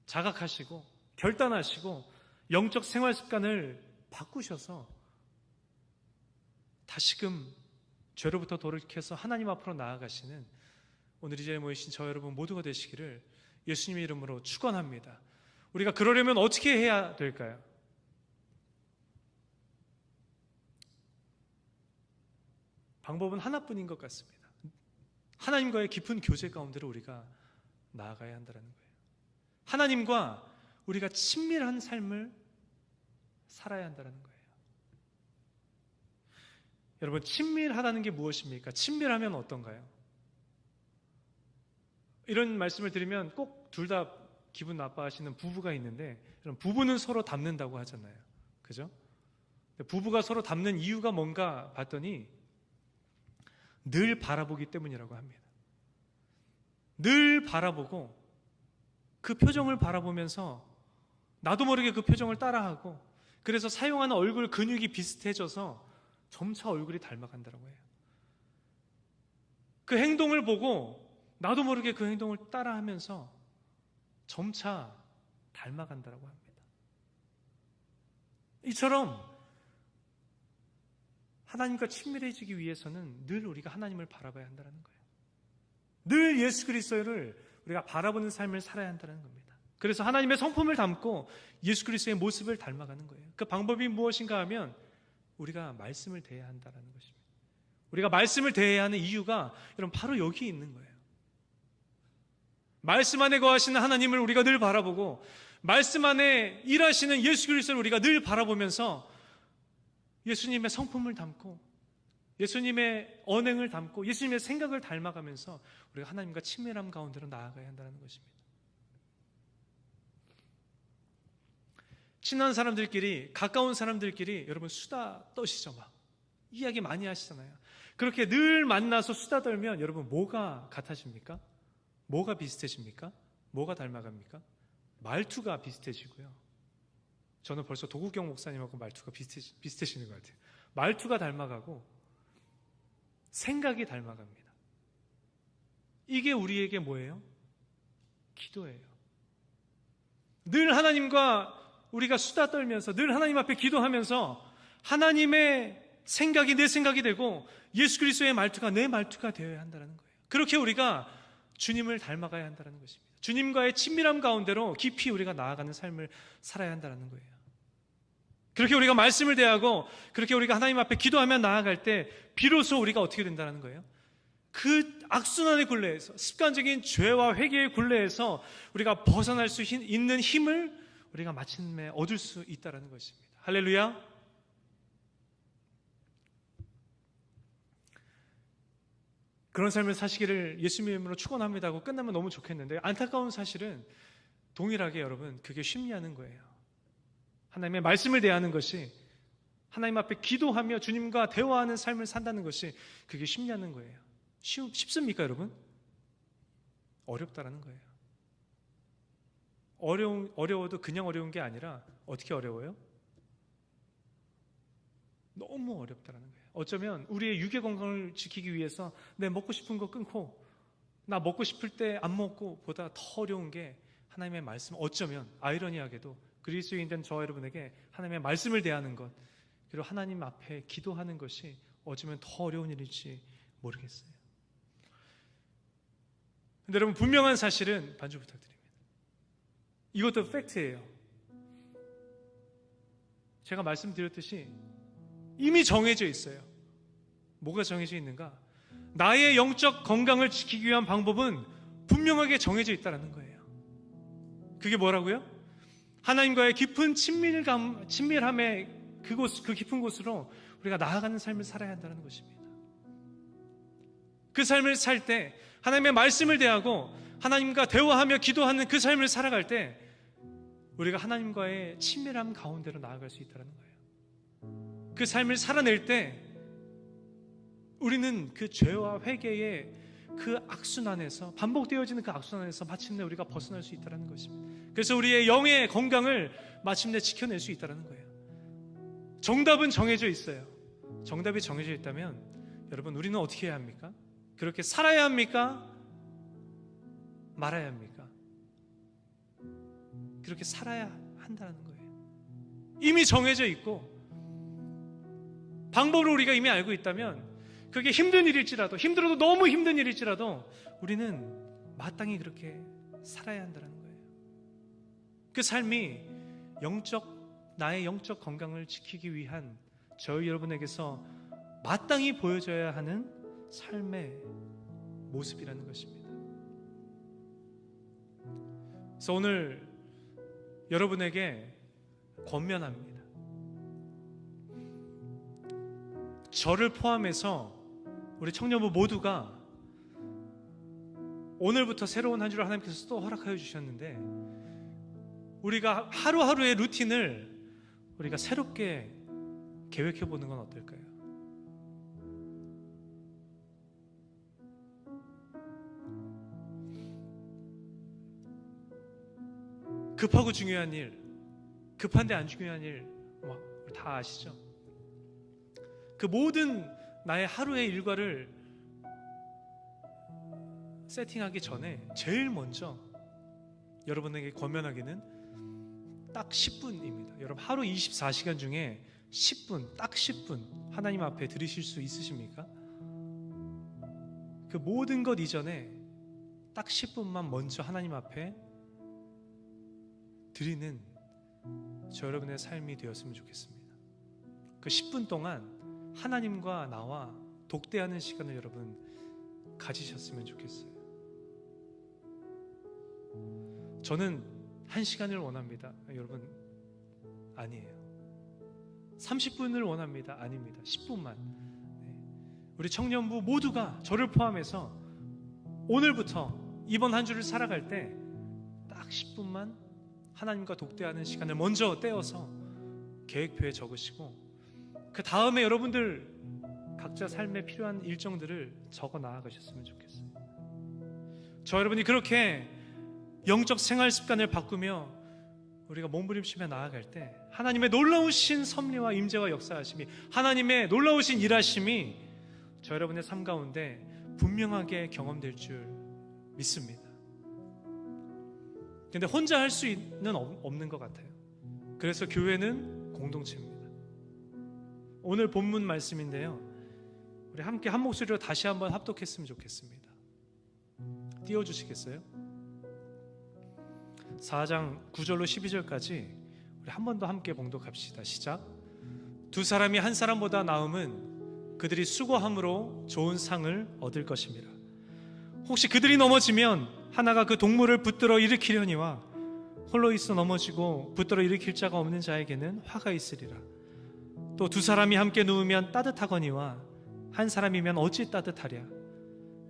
A: 자각하시고 결단하시고 영적 생활 습관을 바꾸셔서 다시금 죄로부터 돌이켜서 하나님 앞으로 나아가시는 오늘 이 자리에 모이신 저 여러분 모두가 되시기를 예수님의 이름으로 축원합니다. 우리가 그러려면 어떻게 해야 될까요? 방법은 하나뿐인 것 같습니다. 하나님과의 깊은 교제 가운데로 우리가 나아가야 한다는 거예요. 하나님과 우리가 친밀한 삶을 살아야 한다는 거예요. 여러분, 친밀하다는 게 무엇입니까? 친밀하면 어떤가요? 이런 말씀을 드리면 꼭 둘 다 기분 나빠하시는 부부가 있는데, 부부는 서로 닮는다고 하잖아요. 그죠? 부부가 서로 닮는 이유가 뭔가 봤더니 늘 바라보기 때문이라고 합니다. 늘 바라보고 그 표정을 바라보면서 나도 모르게 그 표정을 따라하고, 그래서 사용하는 얼굴 근육이 비슷해져서 점차 얼굴이 닮아간다고 해요. 그 행동을 보고 나도 모르게 그 행동을 따라하면서 점차 닮아간다고 합니다. 이처럼 하나님과 친밀해지기 위해서는 늘 우리가 하나님을 바라봐야 한다는 거예요. 늘 예수 그리스도를 우리가 바라보는 삶을 살아야 한다는 겁니다. 그래서 하나님의 성품을 담고 예수 그리스도의 모습을 닮아가는 거예요. 그 방법이 무엇인가 하면 우리가 말씀을 대해야 한다는 것입니다. 우리가 말씀을 대해야 하는 이유가 여러분 바로 여기 있는 거예요. 말씀 안에 거하시는 하나님을 우리가 늘 바라보고 말씀 안에 일하시는 예수 그리스도를 우리가 늘 바라보면서 예수님의 성품을 담고 예수님의 언행을 담고 예수님의 생각을 닮아가면서 우리가 하나님과 친밀함 가운데로 나아가야 한다는 것입니다. 친한 사람들끼리, 가까운 사람들끼리 여러분 수다 떠시죠. 막 이야기 많이 하시잖아요. 그렇게 늘 만나서 수다 떨면 여러분 뭐가 같아집니까? 뭐가 비슷해집니까? 뭐가 닮아갑니까? 말투가 비슷해지고요. 저는 벌써 도국경 목사님하고 말투가 비슷해지는 것 같아요. 말투가 닮아가고 생각이 닮아갑니다. 이게 우리에게 뭐예요? 기도예요. 늘 하나님과 우리가 수다 떨면서 늘 하나님 앞에 기도하면서 하나님의 생각이 내 생각이 되고 예수 그리스도의 말투가 내 말투가 되어야 한다는 거예요. 그렇게 우리가 주님을 닮아가야 한다는 것입니다. 주님과의 친밀함 가운데로 깊이 우리가 나아가는 삶을 살아야 한다는 거예요. 그렇게 우리가 말씀을 대하고 그렇게 우리가 하나님 앞에 기도하며 나아갈 때 비로소 우리가 어떻게 된다는 거예요? 그 악순환의 굴레에서, 습관적인 죄와 회개의 굴레에서 우리가 벗어날 수 있는 힘을 우리가 마침내 얻을 수 있다는 것입니다. 할렐루야. 그런 삶을 사시기를 예수님의 이름으로 축원합니다 하고 끝나면 너무 좋겠는데, 안타까운 사실은 동일하게 여러분 그게 쉽지 않은 거예요. 하나님의 말씀을 대하는 것이, 하나님 앞에 기도하며 주님과 대화하는 삶을 산다는 것이 그게 쉽지 않은 거예요. 쉽습니까 여러분? 어렵다라는 거예요. 어려워도 그냥 어려운 게 아니라 어떻게 어려워요? 너무 어렵다라는 거예요. 어쩌면 우리의 육의 건강을 지키기 위해서 내 먹고 싶은 거 끊고 나 먹고 싶을 때 안 먹고 보다 더 어려운 게 하나님의 말씀, 어쩌면 아이러니하게도 그리스도인된 저와 여러분에게 하나님의 말씀을 대하는 것, 그리고 하나님 앞에 기도하는 것이 어쩌면 더 어려운 일일지 모르겠어요. 근데 여러분, 분명한 사실은 반주 부탁드립니다. 이것도 팩트예요. 제가 말씀드렸듯이 이미 정해져 있어요. 뭐가 정해져 있는가? 나의 영적 건강을 지키기 위한 방법은 분명하게 정해져 있다는 거예요. 그게 뭐라고요? 하나님과의 깊은 친밀함의 그 깊은 곳으로 우리가 나아가는 삶을 살아야 한다는 것입니다. 그 삶을 살 때, 하나님의 말씀을 대하고 하나님과 대화하며 기도하는 그 삶을 살아갈 때 우리가 하나님과의 친밀함 가운데로 나아갈 수 있다는 거예요. 그 삶을 살아낼 때 우리는 그 죄와 회개의 그 악순환에서, 반복되어지는 그 악순환에서 마침내 우리가 벗어날 수 있다는 것입니다. 그래서 우리의 영의 건강을 마침내 지켜낼 수 있다는 거예요. 정답은 정해져 있어요. 정답이 정해져 있다면 여러분, 우리는 어떻게 해야 합니까? 그렇게 살아야 합니까? 말아야 합니까? 그렇게 살아야 한다는 거예요. 이미 정해져 있고 방법을 우리가 이미 알고 있다면 그게 힘든 일일지라도, 힘들어도 너무 힘든 일일지라도 우리는 마땅히 그렇게 살아야 한다는 거예요. 그 삶이 나의 영적 건강을 지키기 위한 저희 여러분에게서 마땅히 보여져야 하는 삶의 모습이라는 것입니다. 그래서 오늘 여러분에게 권면합니다. 저를 포함해서 우리 청년부 모두가 오늘부터 새로운 한 주를 하나님께서 또 허락하여 주셨는데, 우리가 하루하루의 루틴을 우리가 새롭게 계획해 보는 건 어떨까요? 급하고 중요한 일, 급한데 안 중요한 일, 다 아시죠? 그 모든 나의 하루의 일과를 세팅하기 전에 제일 먼저 여러분에게 권면하기는 딱 10분입니다. 여러분 하루 24시간 중에 10분, 딱 10분 하나님 앞에 드리실 수 있으십니까? 그 모든 것 이전에 딱 10분만 먼저 하나님 앞에 드리는 저 여러분의 삶이 되었으면 좋겠습니다. 그 10분 동안 하나님과 나와 독대하는 시간을 여러분 가지셨으면 좋겠어요. 저는 1시간을 원합니다. 여러분, 아니에요. 30분을 원합니다. 아닙니다. 10분만. 우리 청년부 모두가 저를 포함해서 오늘부터 이번 한 주를 살아갈 때 딱 10분만 하나님과 독대하는 시간을 먼저 떼어서 계획표에 적으시고, 그 다음에 여러분들 각자 삶에 필요한 일정들을 적어 나아가셨으면 좋겠어요. 저 여러분이 그렇게 영적 생활 습관을 바꾸며 우리가 몸부림치며 나아갈 때 하나님의 놀라우신 섭리와 임재와 역사하심이, 하나님의 놀라우신 일하심이 저 여러분의 삶 가운데 분명하게 경험될 줄 믿습니다. 근데 혼자 할 수는 없는 것 같아요. 그래서 교회는 공동체입니다. 오늘 본문 말씀인데요, 우리 함께 한 목소리로 다시 한번 합독했으면 좋겠습니다. 띄워주시겠어요? 4장 9절로 12절까지 우리 한 번 더 함께 봉독합시다. 시작. 두 사람이 한 사람보다 나음은 그들이 수고함으로 좋은 상을 얻을 것입니다. 혹시 그들이 넘어지면 하나가 그 동물을 붙들어 일으키려니와 홀로 있어 넘어지고 붙들어 일으킬 자가 없는 자에게는 화가 있으리라. 또 두 사람이 함께 누우면 따뜻하거니와 한 사람이면 어찌 따뜻하랴.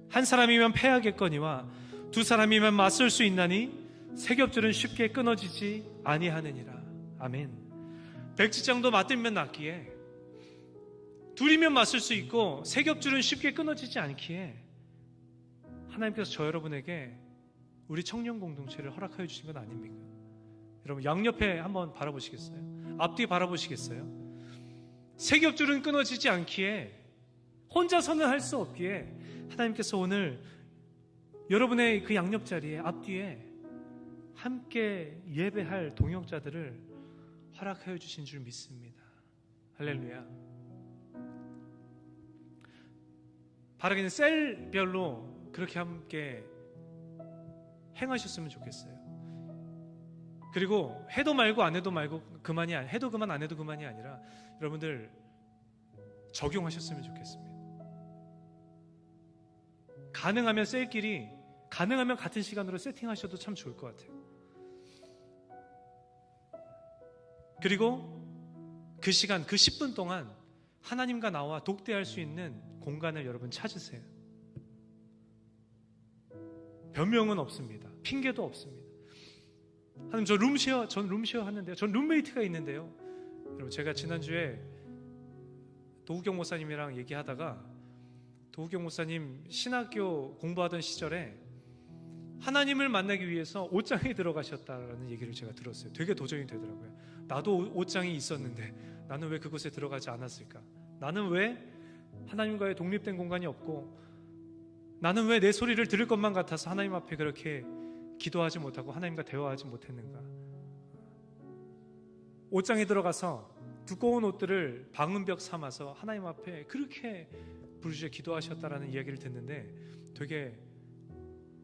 A: 한 사람이면 패하겠거니와 두 사람이면 맞설 수 있나니 세 겹줄은 쉽게 끊어지지 아니하느니라. 아멘. 백지장도 맞들면 낫기에, 둘이면 맞설 수 있고 세 겹줄은 쉽게 끊어지지 않기에 하나님께서 저 여러분에게 우리 청년 공동체를 허락하여 주신 건 아닙니까? 여러분 양옆에 한번 바라보시겠어요? 앞뒤 바라보시겠어요? 세 겹줄은 끊어지지 않기에, 혼자서는 할 수 없기에 하나님께서 오늘 여러분의 그 양옆 자리에 앞뒤에 함께 예배할 동역자들을 허락하여 주신 줄 믿습니다. 할렐루야. 바라기는 셀별로 그렇게 함께 행하셨으면 좋겠어요. 그리고 해도 말고 안 해도 말고 그만이 아니라, 해도 그만 안 해도 그만이 아니라 여러분들 적용하셨으면 좋겠습니다. 가능하면 셀끼리, 가능하면 같은 시간으로 세팅하셔도 참 좋을 것 같아요. 그리고 그 시간, 그 10분 동안 하나님과 나와 독대할 수 있는 공간을 여러분 찾으세요. 변명은 없습니다. 핑계도 없습니다. 하나님, 전 룸쉐어 하는데요. 전 룸메이트가 있는데요. 여러분, 제가 지난주에 도우경 목사님이랑 얘기하다가 도우경 목사님 신학교 공부하던 시절에 하나님을 만나기 위해서 옷장에 들어가셨다라는 얘기를 제가 들었어요. 되게 도전이 되더라고요. 나도 옷장이 있었는데 나는 왜 그곳에 들어가지 않았을까? 나는 왜 하나님과의 독립된 공간이 없고, 나는 왜 내 소리를 들을 것만 같아서 하나님 앞에 그렇게 기도하지 못하고 하나님과 대화하지 못했는가? 옷장에 들어가서 두꺼운 옷들을 방음벽 삼아서 하나님 앞에 그렇게 부르짖어 기도하셨다라는 이야기를 듣는데 되게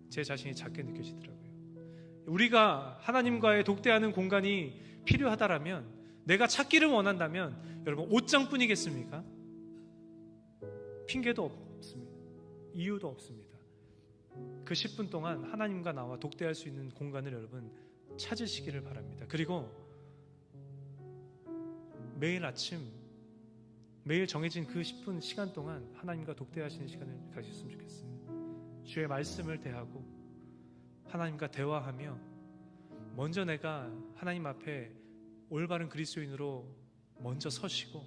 A: 제 자신이 작게 느껴지더라고요. 우리가 하나님과의 독대하는 공간이 필요하다라면, 내가 찾기를 원한다면 여러분 옷장뿐이겠습니까? 핑계도 없습니다. 이유도 없습니다. 그 10분 동안 하나님과 나와 독대할 수 있는 공간을 여러분 찾으시기를 바랍니다. 그리고 매일 아침, 매일 정해진 그 10분 시간 동안 하나님과 독대하시는 시간을 가졌으면 좋겠어요. 주의 말씀을 대하고 하나님과 대화하며 먼저 내가 하나님 앞에 올바른 그리스도인으로 먼저 서시고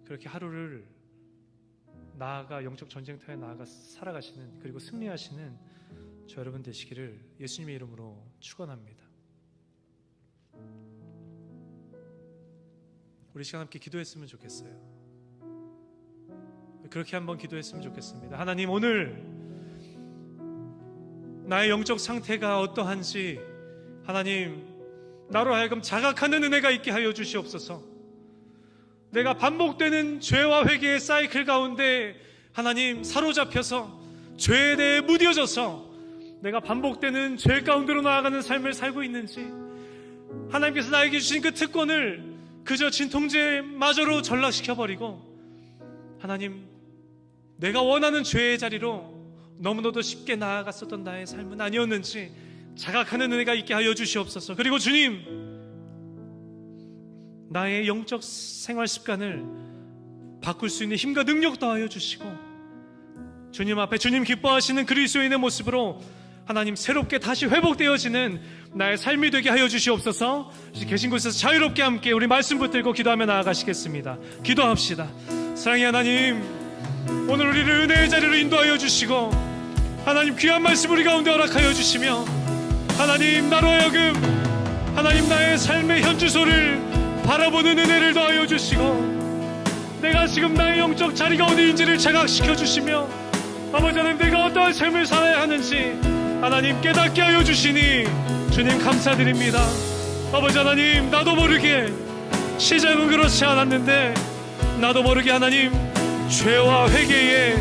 A: 그렇게 하루를 나아가 영적 전쟁터에 나아가 살아가시는, 그리고 승리하시는 저 여러분 되시기를 예수님의 이름으로 축원합니다. 우리 시간 함께 기도했으면 좋겠어요. 그렇게 한번 기도했으면 좋겠습니다. 하나님, 오늘 나의 영적 상태가 어떠한지 하나님 나로 하여금 자각하는 은혜가 있게 하여 주시옵소서. 내가 반복되는 죄와 회개의 사이클 가운데 하나님 사로잡혀서 죄에 대해 무뎌져서 내가 반복되는 죄 가운데로 나아가는 삶을 살고 있는지, 하나님께서 나에게 주신 그 특권을 그저 진통제마저로 전락시켜버리고 하나님 내가 원하는 죄의 자리로 너무나도 쉽게 나아갔었던 나의 삶은 아니었는지 자각하는 은혜가 있게 하여 주시옵소서. 그리고 주님, 나의 영적 생활 습관을 바꿀 수 있는 힘과 능력 더하여 주시고 주님 앞에 주님 기뻐하시는 그리스도인의 모습으로 하나님 새롭게 다시 회복되어지는 나의 삶이 되게 하여 주시옵소서. 계신 곳에서 자유롭게 함께 우리 말씀 붙들고 기도하며 나아가시겠습니다. 기도합시다. 사랑의 하나님, 오늘 우리를 은혜의 자리로 인도하여 주시고 하나님 귀한 말씀 우리 가운데 허락하여 주시며 하나님 나로 하여금 하나님 나의 삶의 현주소를 바라보는 은혜를 더하여 주시고 내가 지금 나의 영적 자리가 어디인지를 자각시켜 주시며 아버지 하나님 내가 어떠한 삶을 살아야 하는지 하나님 깨닫게 하여 주시니 주님 감사드립니다. 아버지 하나님, 나도 모르게 시작은 그렇지 않았는데 나도 모르게 하나님 죄와 회개의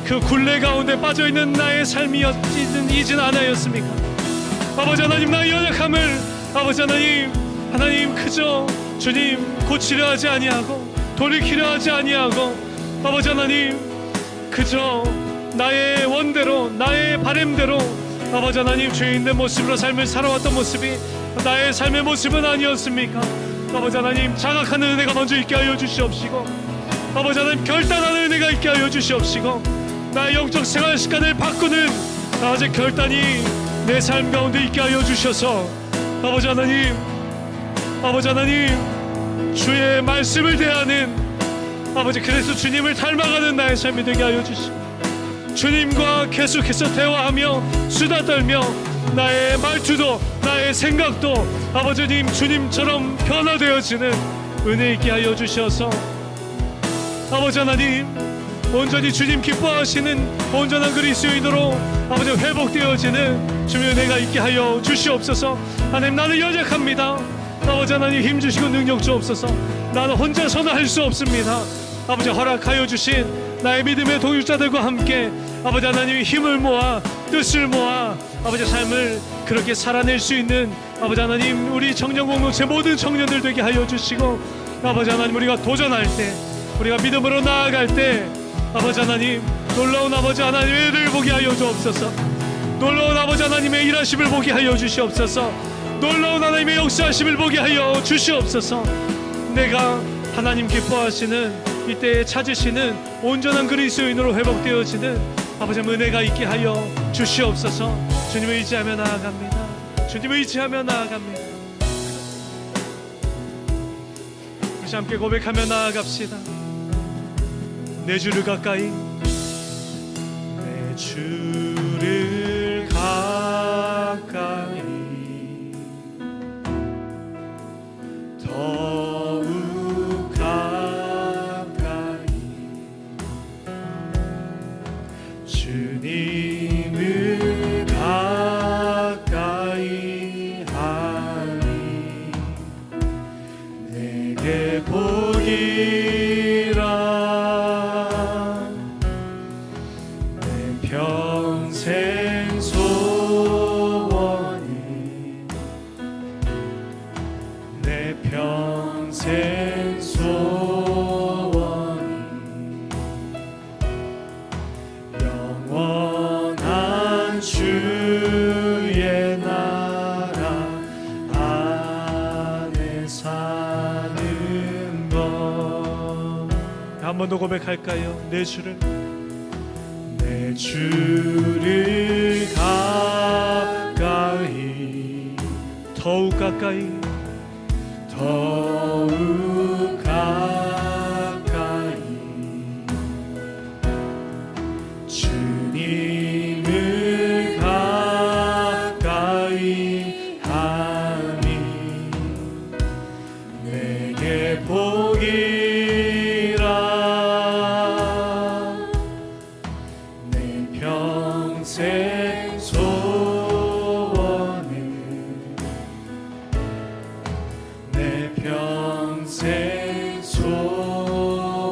A: 그 굴레 가운데 빠져있는 나의 삶이었지는 않았습니까? 아버지 하나님, 나의 연약함을 아버지 하나님 그저 주님 고치려 하지 아니하고 돌이키려 하지 아니하고 아버지 하나님 그저 나의 원대로 나의 바램대로 아버지 하나님 죄인된 모습으로 삶을 살아왔던 모습이 나의 삶의 모습은 아니었습니까? 아버지 하나님 자각하는 은혜가 먼저 있게 하여 주시옵시고 아버지 하나님 결단하는 은혜가 있게 하여 주시옵시고 나의 영적 생활 습관을 바꾸는 아버지 결단이 내 삶 가운데 있게 하여 주셔서 아버지 하나님 주의 말씀을 대하는 아버지 그래서 주님을 닮아가는 나의 삶이 되게 하여 주시고 주님과 계속해서 대화하며 수다 떨며 나의 말투도 나의 생각도 아버지님 주님처럼 변화되어지는 은혜 있게 하여 주셔서 아버지 하나님 온전히 주님 기뻐하시는 온전한 그리스도인으로 아버지 회복되어지는 주님의 은혜가 있게 하여 주시옵소서. 하나님 나는 연약합니다. 아버지 하나님 힘주시고 능력 주옵소서. 나는 혼자서는 할 수 없습니다. 아버지 허락하여 주신 나의 믿음의 동역자들과 함께 아버지 하나님의 힘을 모아 뜻을 모아 아버지 삶을 그렇게 살아낼 수 있는 아버지 하나님 우리 청년 공동체 모든 청년들 되게 하여 주시고 아버지 하나님 우리가 도전할 때 우리가 믿음으로 나아갈 때 아버지 하나님 놀라운 아버지 하나님의 은혜를 보게 하여 주옵소서. 놀라운 아버지 하나님의 일하심을 보게 하여 주시옵소서. 놀라운 하나님의 역사하심을 보게 하여 주시옵소서. 내가 하나님 기뻐하시는 이때에 찾으시는 온전한 그리스도인으로 회복되어지는 아버지 은혜가 있게 하여 주시옵소서. 주님을 의지하며 나아갑니다. 주님을 의지하며 나아갑니다. 우리 함께 고백하며 나아갑시다. 내 주를 가까이 내 주를 가까이 더욱 가까이 주님을 가까이 하니 내게 주의 나라 안에 사는 것. 한 번 더 고백할까요? 내 주를 가까이, 더욱 가까이, 더욱 가까이 주님을 가까이 하니 내게 복이라. 내 평생 소원을, 내 평생 소원이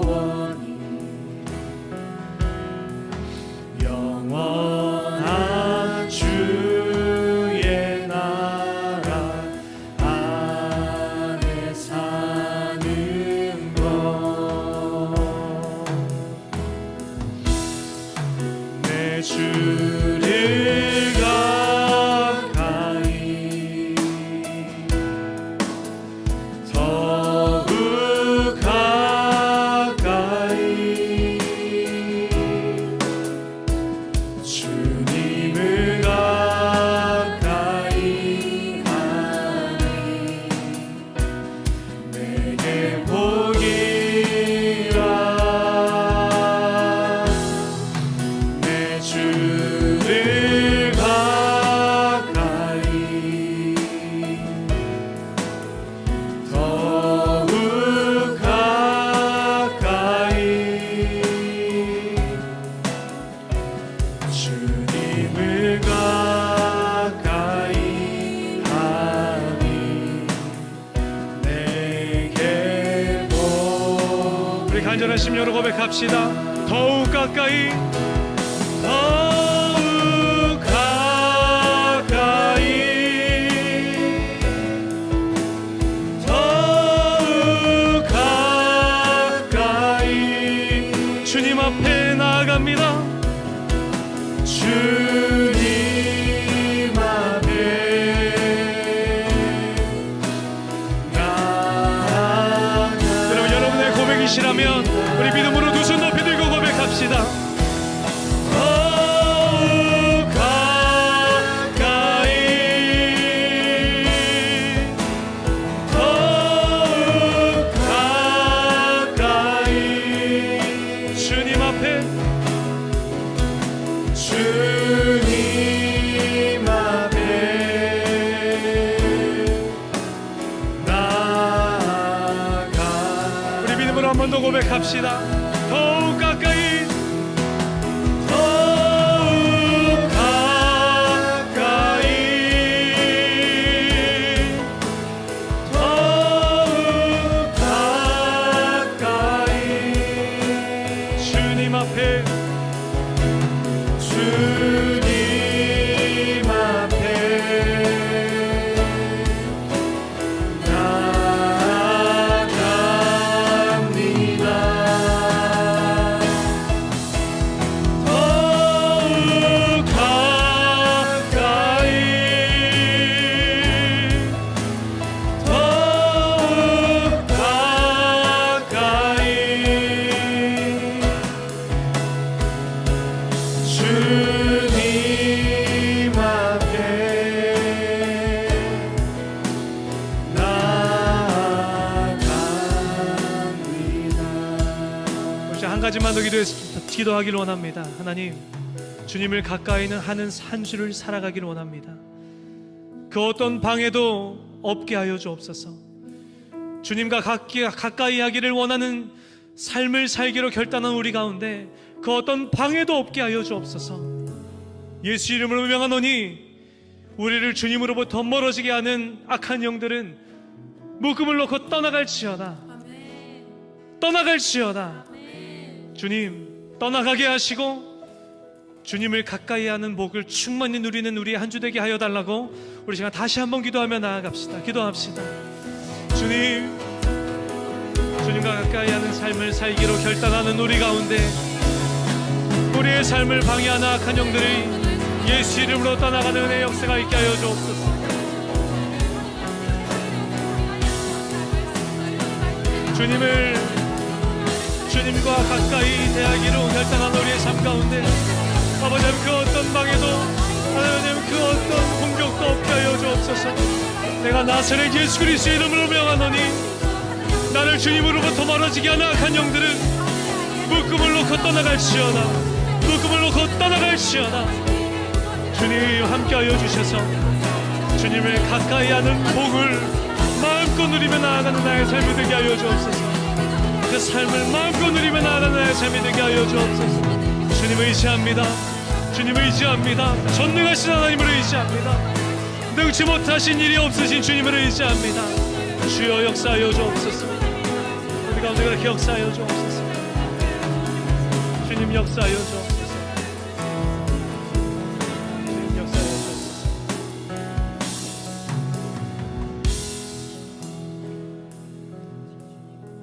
A: 영원한 주의 나라 안에 사는 것. 내 주를 가까이, 더욱 가까이 주님을 가까이 하니 내게 복이라. 내 주를 가까이, 더욱 가까이 주님을 가까이 하니 내게 복. 우리 간절한 심령으로 고백합시다. 더욱 가까이, 더욱 가까이, 더욱 가까이 주님 앞에 나아갑니다. 주님 앞에 나아가. 여러분의 고백이시라면 우리 믿음으로 두 손 높이 들고 고백합시다. 더욱 가까이, 더욱 가까이 주님 앞에, 주님 앞에 나아가. 우리 믿음으로 한 번 더 고백합시다. 더욱 가까이, 더욱 가까이, 더욱 가까이 주님 앞에, 주님 앞에 나아갑니다. 더욱 가까이, 더욱 가까이 주님 앞에 나아갑니다. 혹시 한 가지만 더 기도하기를 원합니다. 하나님, 주님을 가까이는 하는 한 주를 살아가기를 원합니다. 그 어떤 방해도 없게 하여 주옵소서. 주님과 가까이 하기를 원하는 삶을 살기로 결단한 우리 가운데 그 어떤 방해도 없게 하여 주옵소서. 예수 이름으로 명하노니 우리를 주님으로부터 멀어지게 하는 악한 영들은 묶음을 놓고 떠나갈지어다. 떠나갈지어다. 주님, 떠나가게 하시고 주님을 가까이 하는 복을 충만히 누리는 우리 한 주 되게 하여 달라고 우리 시간 다시 한번 기도하며 나아갑시다. 기도합시다. 주님, 주님과 가까이 하는 삶을 살기로 결단하는 우리 가운데 우리의 삶을 방해하는 악한 영들이 예수 이름으로 떠나가는 은혜의 역사가 있게 하여 주옵소서. 주님과 가까이 대하기로 결단한 우리의 삶 가운데 아버지 그 어떤 방해도 하나님 그 어떤 공격도 없게 하여 주옵소서. 내가 나사렛 예수 그리스도의 이름으로 명하노니 나를 주님으로부터 멀어지게 하는 악한 영들을 묶음을 놓고 떠나갈지어다. 묶음을 놓고 떠나갈지어다. 주님 함께하여 주셔서 주님을 가까이 하는 복을 마음껏 누리며 나아가는 나의 삶이 되게 하여 주옵소서. 그 삶을 마음껏 누리며 나아가는 나의 삶이 되게 하여 주옵소서. 주님 의지합니다. 주님 의지합니다. 전능하신 하나님을 의지합니다. 능치 못하신 일이 없으신 주님을 의지합니다. 주여 역사하여 주옵소서. 우리 가운데 그렇게 역사하여 주옵소서. 주님 역사하여 주옵소서. 주님 역사하여 주옵소서.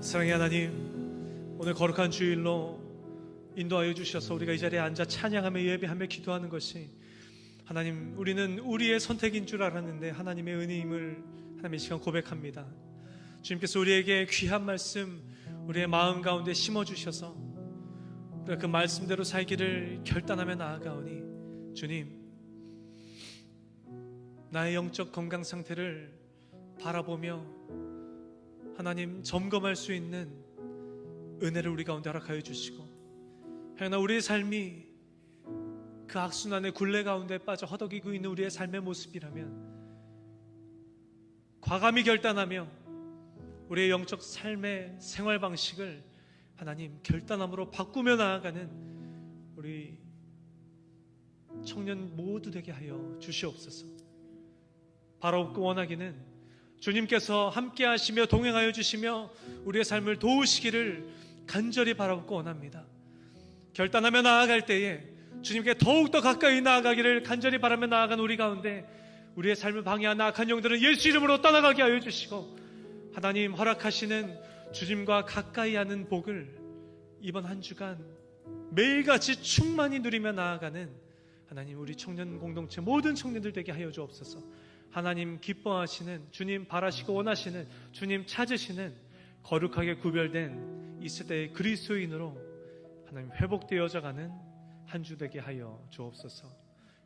A: 사랑의 하나님, 오늘 거룩한 주일로 인도하여 주셔서 우리가 이 자리에 앉아 찬양하며 예배하며 기도하는 것이 하나님, 우리는 우리의 선택인 줄 알았는데 하나님의 은혜임을 하나님 이 시간 고백합니다. 주님께서 우리에게 귀한 말씀 우리의 마음 가운데 심어주셔서 우리가 그 말씀대로 살기를 결단하며 나아가오니 주님, 나의 영적 건강 상태를 바라보며 하나님 점검할 수 있는 은혜를 우리 가운데 허락하여 주시고, 하여나 우리의 삶이 그 악순환의 굴레 가운데 빠져 허덕이고 있는 우리의 삶의 모습이라면 과감히 결단하며 우리의 영적 삶의 생활 방식을 하나님 결단함으로 바꾸며 나아가는 우리 청년 모두 되게 하여 주시옵소서. 바라옵고 원하기는 주님께서 함께 하시며 동행하여 주시며 우리의 삶을 도우시기를 간절히 바라옵고 원합니다. 결단하며 나아갈 때에 주님께 더욱더 가까이 나아가기를 간절히 바라며 나아간 우리 가운데 우리의 삶을 방해하는 악한 영들은 예수 이름으로 떠나가게 하여 주시고, 하나님 허락하시는 주님과 가까이 하는 복을 이번 한 주간 매일같이 충만히 누리며 나아가는 하나님 우리 청년 공동체 모든 청년들 되게 하여 주옵소서. 하나님 기뻐하시는, 주님 바라시고 원하시는, 주님 찾으시는 거룩하게 구별된 이 세대의 그리스도인으로 하나님 회복되어져 가는 한 주 되게 하여 주옵소서.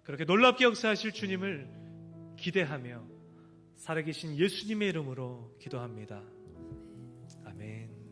A: 그렇게 놀랍게 역사하실 주님을 기대하며 살아계신 예수님의 이름으로 기도합니다. 아멘.